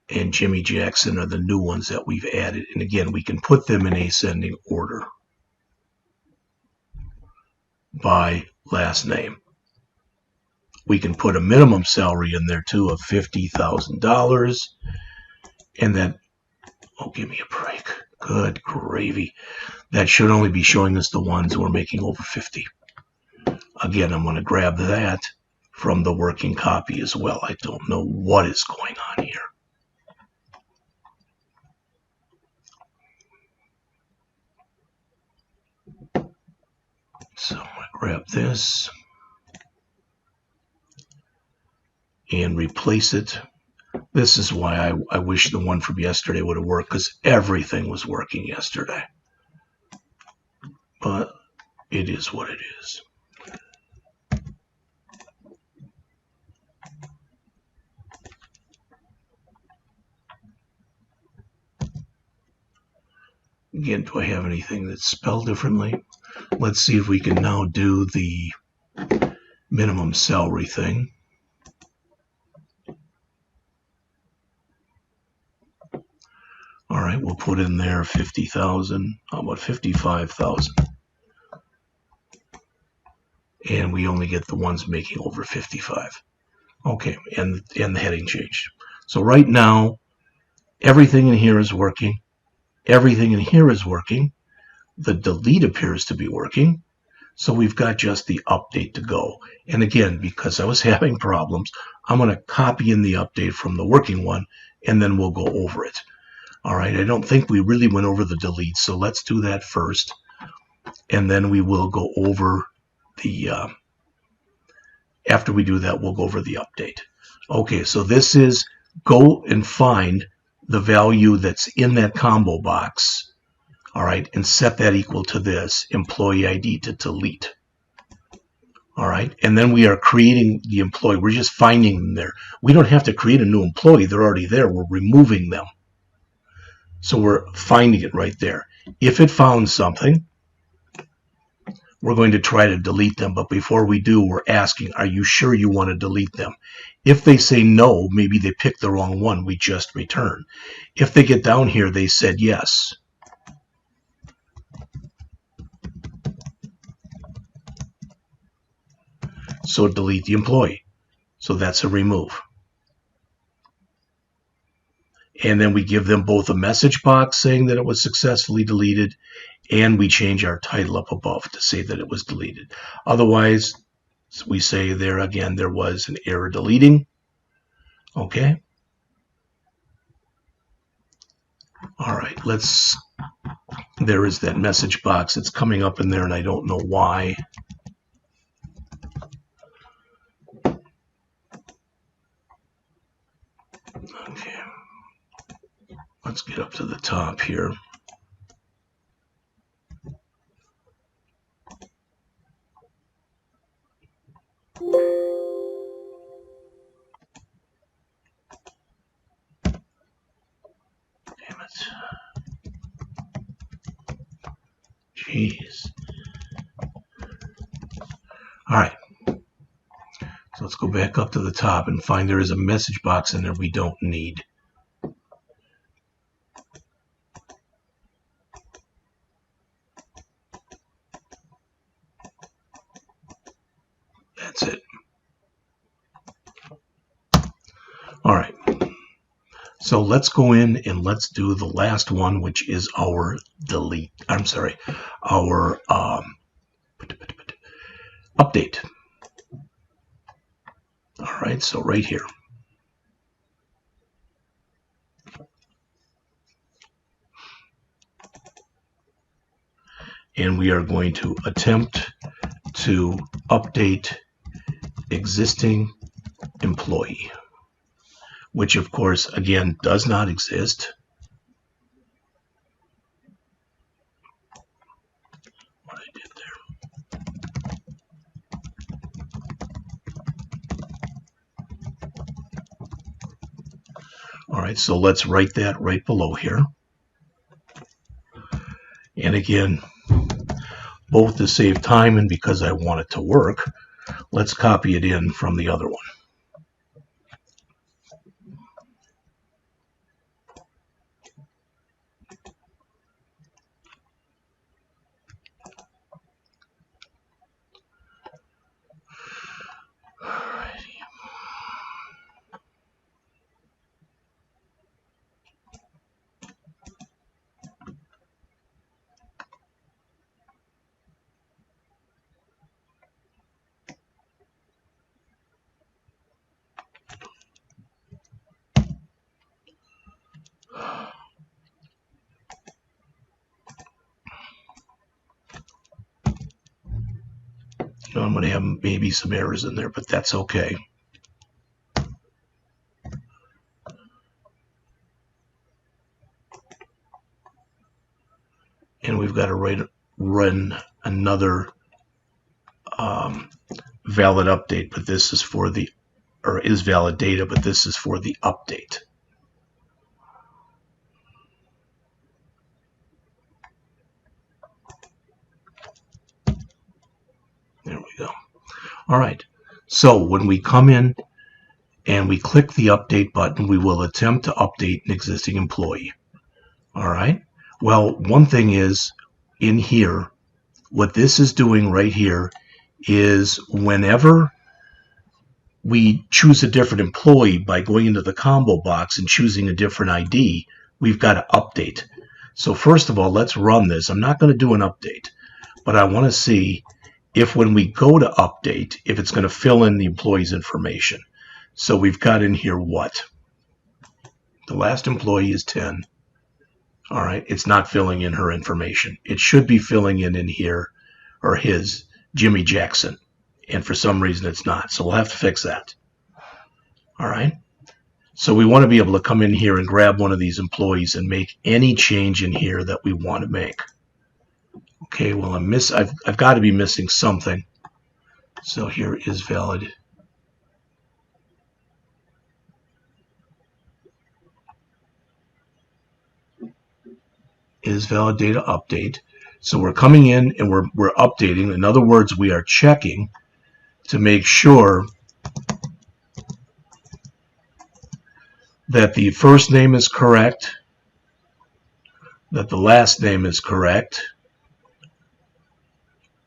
and Jimmy Jackson are the new ones that we've added. And again, we can put them in ascending order by last name. We can put a minimum salary in there too of $50,000. And then, oh, give me a break. Good gravy. That should only be showing us the ones who are making over 50. Again, I'm going to grab that from the working copy as well. I don't know what is going on here. So I'm going to grab this and replace it. This is why I wish the one from yesterday would have worked, because everything was working yesterday. But it is what it is. Again, do I have anything that's spelled differently? Let's see if we can now do the minimum salary thing. All right, we'll put in there 50,000. How about 55,000? And we only get the ones making over 55. Okay, and the heading changed. So right now, everything in here is working. Everything in here is working. The delete appears to be working. So we've got just the update to go. And again, because I was having problems, I'm going to copy in the update from the working one, and then we'll go over it. All right, I don't think we really went over the delete, so let's do that first. And then we will go over the, after we do that, we'll go over the update. Okay, so this is go and find the value that's in that combo box, all right, and set that equal to this employee ID to delete. All right, and then we are creating the employee. We're just finding them there. We don't have to create a new employee. They're already there. We're removing them. So we're finding it right there. If it found something, we're going to try to delete them. But before we do, we're asking, are you sure you want to delete them? If they say no, maybe they picked the wrong one, we just return. If they get down here, they said yes. So delete the employee. So that's a remove. And then we give them both a message box saying that it was successfully deleted, and we change our title up above to say that it was deleted. Otherwise, we say there again, there was an error deleting. Okay. All right, there is that message box that's coming up in there, and I don't know why. Okay. Let's get up to the top here. Damn it. Jeez. All right. So let's go back up to the top and find there is a message box in there we don't need. That's it. All right. So let's go in and let's do the last one, which is our delete. I'm sorry, our update. All right, so right here. And we are going to attempt to update existing employee, which of course, again, does not exist. What I did there. All right, so let's write that right below here. And again, both to save time and because I want it to work, let's copy it in from the other one. I'm going to have maybe some errors in there, but that's okay. And we've got to run another valid update, but this is for the, or is valid data, but this is for the update. There we go. All right. So when we come in and we click the update button, we will attempt to update an existing employee. All right. Well, one thing is in here, what this is doing right here is whenever we choose a different employee by going into the combo box and choosing a different ID, we've got to update. So first of all, let's run this. I'm not going to do an update, but I want to see if when we go to update, if it's going to fill in the employee's information. So we've got in here what? The last employee is 10. All right, it's not filling in her information. It should be filling in here, or his, Jimmy Jackson. And for some reason it's not. So we'll have to fix that. All right. So we want to be able to come in here and grab one of these employees and make any change in here that we want to make. Okay, well I've got to be missing something. So here is valid. Is valid data update. So we're coming in and we're updating. In other words, we are checking to make sure that the first name is correct, that the last name is correct.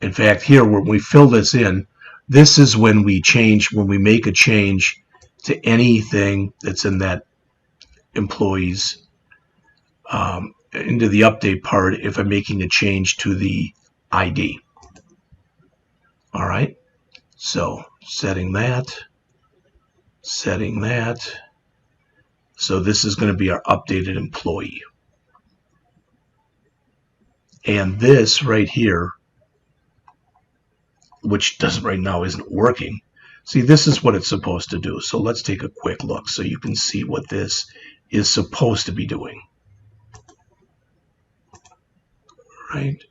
In fact, here when we fill this in, this is when we make a change to anything that's in that employee's into the update part if I'm making a change to the ID. All right, so setting that. So this is going to be our updated employee. And this right here, which doesn't right now isn't working. See, this is what it's supposed to do. So let's take a quick look so you can see what this is supposed to be doing. Right?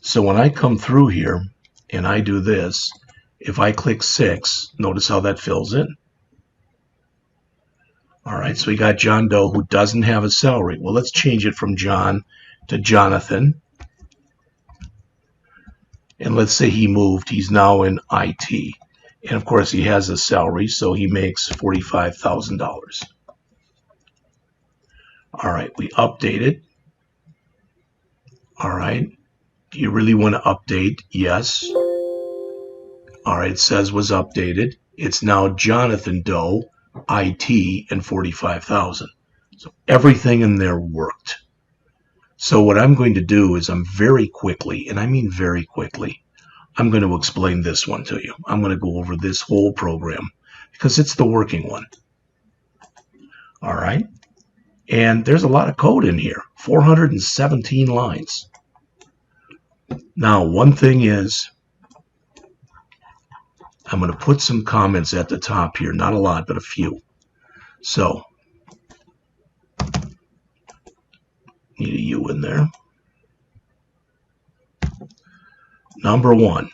So when I come through here and I do this, if I click 6, notice how that fills in. All right, so we got John Doe who doesn't have a salary. Well, let's change it from John to Jonathan. And let's say he moved. He's now in IT. And of course, he has a salary, so he makes $45,000. All right, we update it. All right, do you really want to update? Yes. All right, it says was updated. It's now Jonathan Doe, IT, and 45,000. So everything in there worked. So what I'm going to do is I'm very quickly, and I mean very quickly, I'm going to explain this one to you. I'm going to go over this whole program because it's the working one. All right. And there's a lot of code in here, 417 lines. Now, one thing is, I'm going to put some comments at the top here, not a lot, but a few. So, need a U in there. Number 1.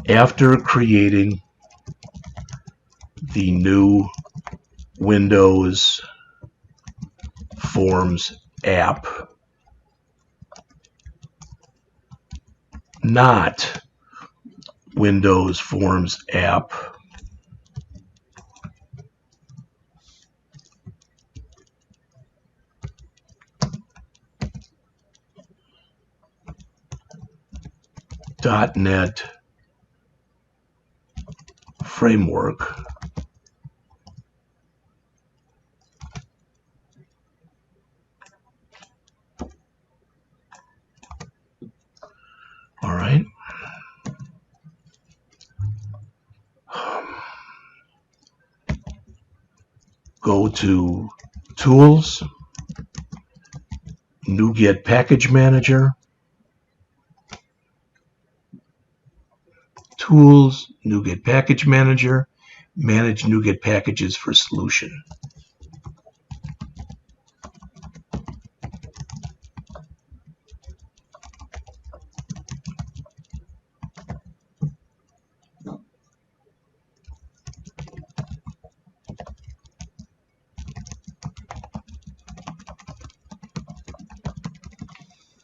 After creating the new Windows Forms app, not Windows Forms app, .NET framework, all right. go to Tools, NuGet Package Manager, Tools, NuGet Package Manager, Manage NuGet Packages for Solution.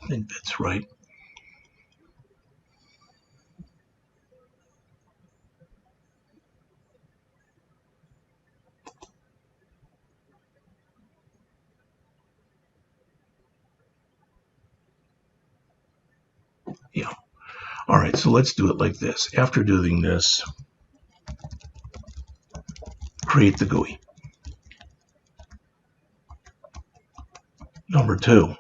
I think that's right. Yeah. All right, so let's do it like this. After doing this, create the GUI. Number 2,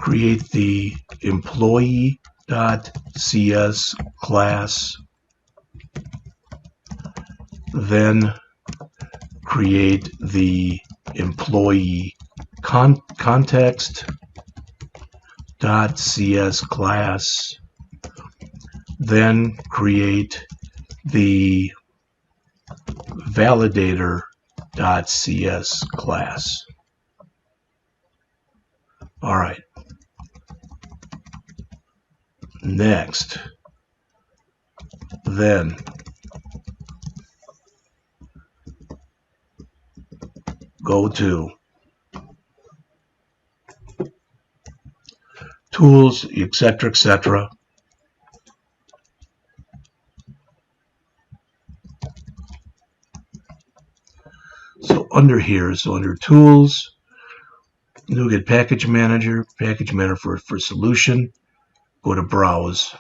create the employee.cs class, then create the employee context.cs class, then create the validator.cs class. All right. Next, then go to Tools, etc., etc. So under here, under Tools, NuGet Package Manager for Solution, go to Browse.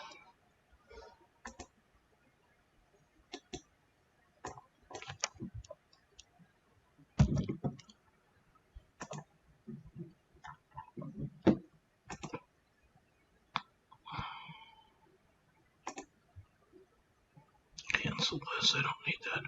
Cancel this, I don't need that.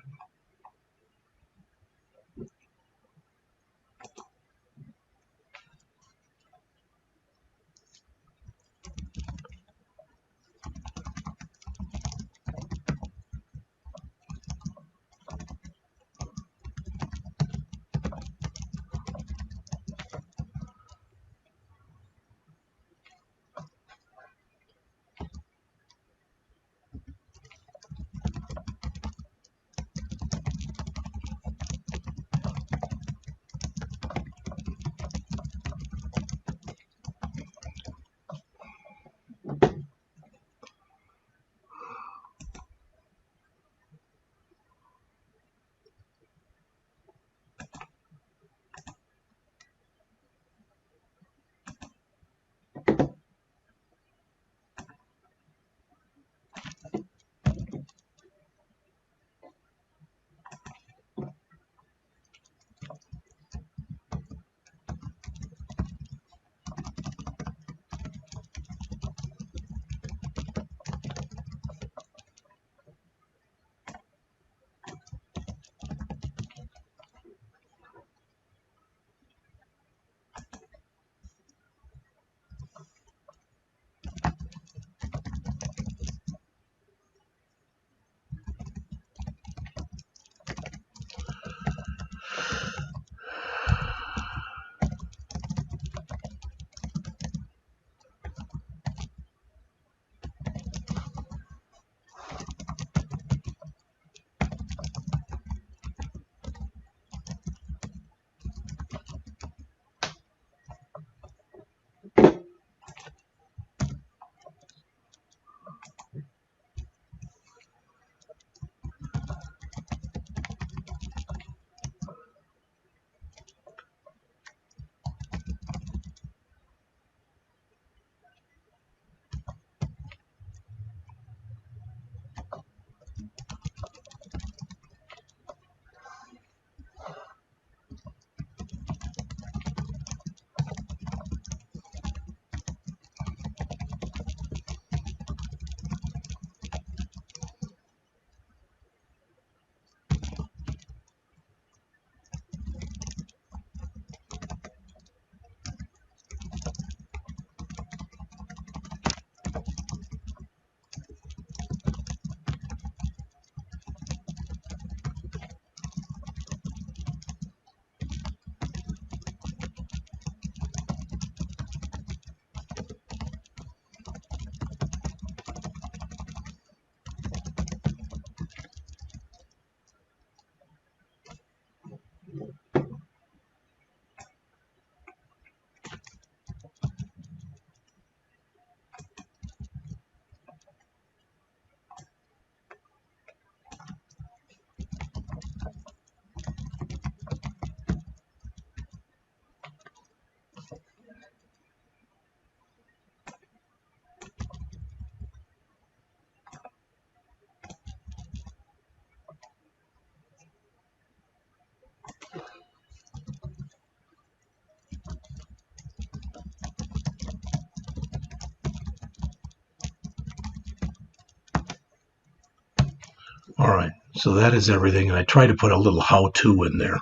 Alright, so that is everything, and I tried to put a little how-to in there.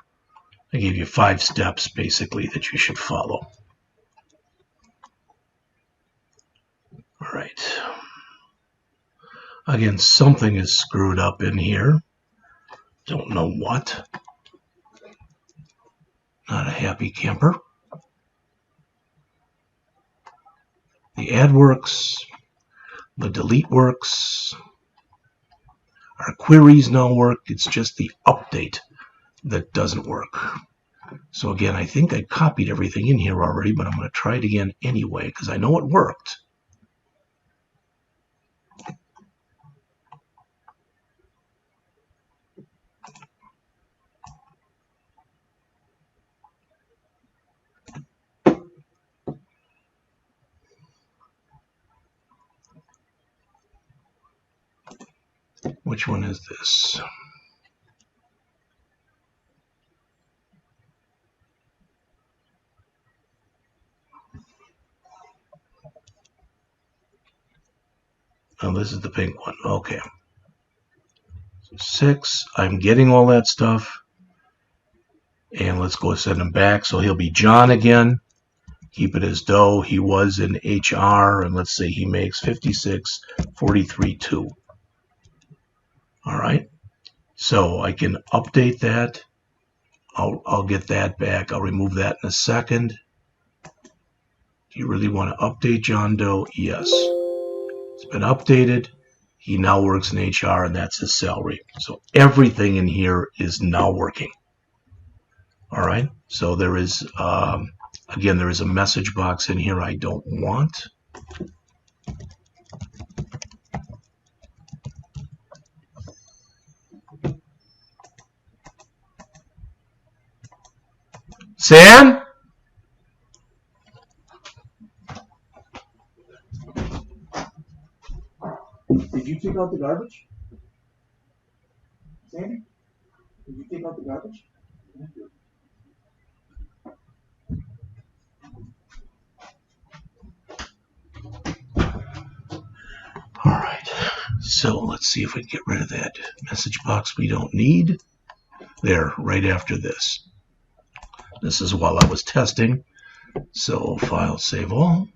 I gave you 5 steps, basically, that you should follow. Alright. Again, something is screwed up in here. Don't know what. Not a happy camper. The add works. The delete works. Our queries now work. It's just the update that doesn't work. So again, I think I copied everything in here already, but I'm going to try it again anyway because I know it worked. Which one is this? Oh, this is the pink one. Okay. So 6. I'm getting all that stuff. And let's go send him back. So he'll be John again. Keep it as though he was in HR. And let's say he makes 56.43.2. All right. So I can update that. I'll get that back. I'll remove that in a second. Do you really want to update John Doe? Yes. It's been updated. He now works in HR, and that's his salary. So everything in here is now working. All right. So there is, again, there is a message box in here I don't want. Sam? Did you take out the garbage? Sandy? Did you take out the garbage? All right. So let's see if we can get rid of that message box we don't need. There, right after this. This is while I was testing. So file, save all.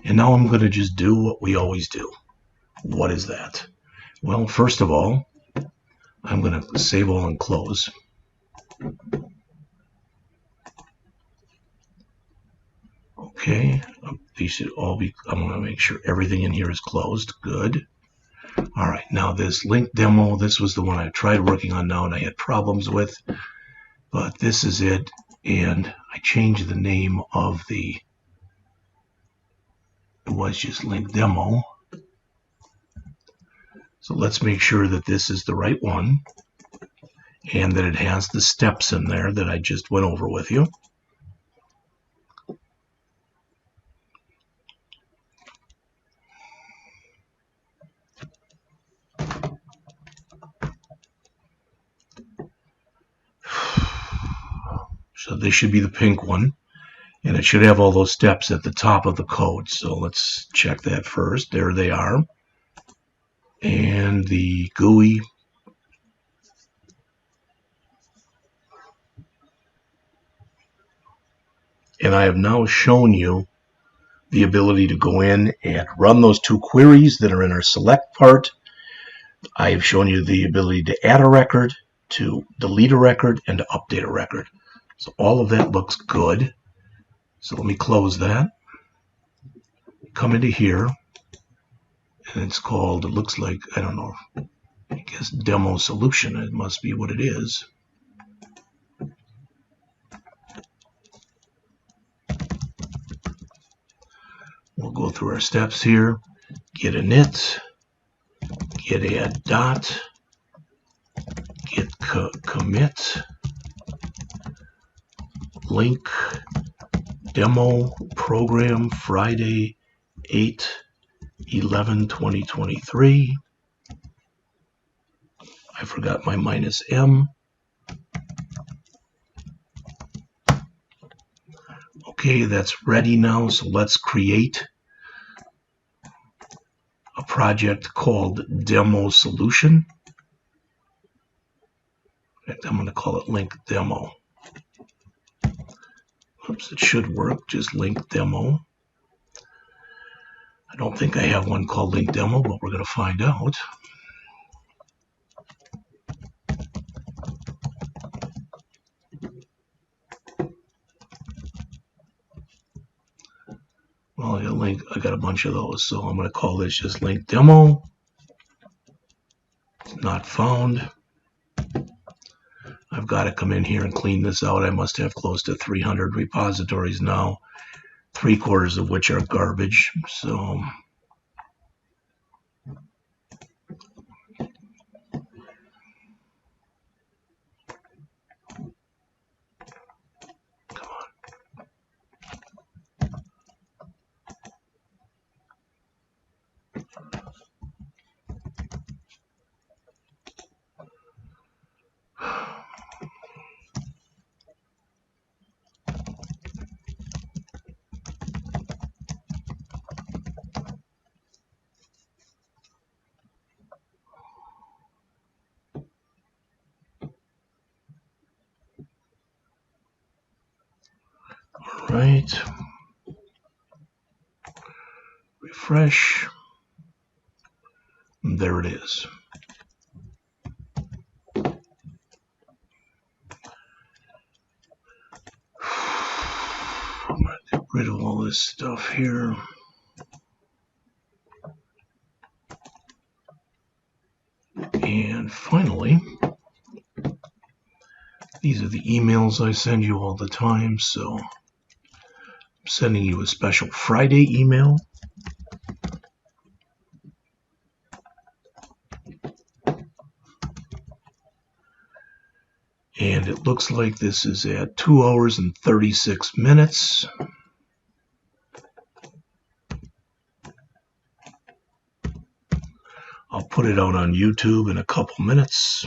And now I'm going to just do what we always do. What is that? Well, first of all, I'm going to save all and close. Okay, these should all be, I'm going to make sure everything in here is closed. Good. All right, now this LINQ demo, this was the one I tried working on now and I had problems with. But this is it, and I changed the name of the, it was just LINQ demo. So let's make sure that this is the right one and that it has the steps in there that I just went over with you. So this should be the pink one, and it should have all those steps at the top of the code. So let's check that first. There they are. And the GUI. And I have now shown you the ability to go in and run those 2 queries that are in our select part. I have shown you the ability to add a record, to delete a record, and to update a record. So all of that looks good. So let me close that. Come into here, and it's called, it looks like, I don't know, I guess demo solution. It must be what it is. We'll go through our steps here. Get init, get add dot, get commit, LINQ demo program Friday 8/11/2023. I forgot my -m. Okay, that's ready now, so let's create a project called Demo Solution. In fact, I'm going to call it LINQ Demo. Oops, it should work, just LINQ Demo. I don't think I have one called LINQ Demo, but we're going to find out. Well, I got a bunch of those, so I'm going to call this just LINQ Demo. It's not found. I've got to come in here and clean this out. I must have close to 300 repositories now, 3/4 of which are garbage. So come on. All right. Refresh. And there it is. I'm going to get rid of all this stuff here. And finally, these are the emails I send you all the time. So I'm sending you a special Friday email. And it looks like this is at 2 hours and 36 minutes. I'll put it out on YouTube in a couple minutes.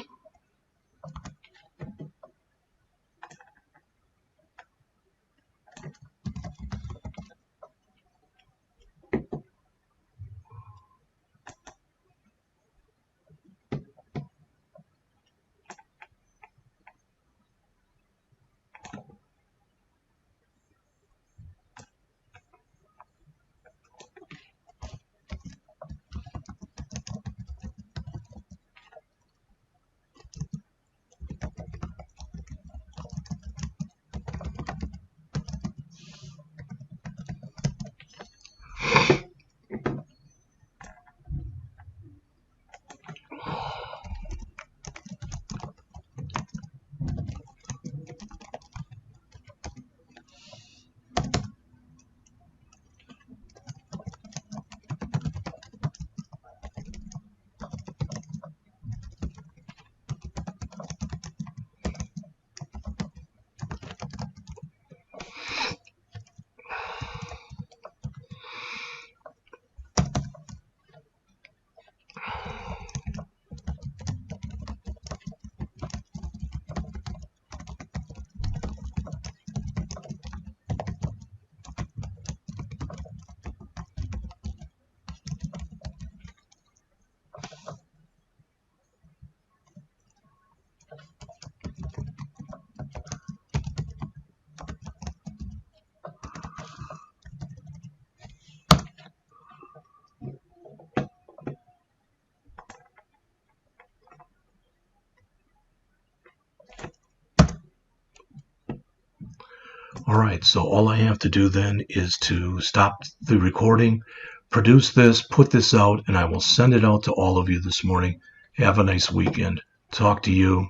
All right, so all I have to do then is to stop the recording, produce this, put this out, and I will send it out to all of you this morning. Have a nice weekend. Talk to you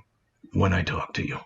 when I talk to you.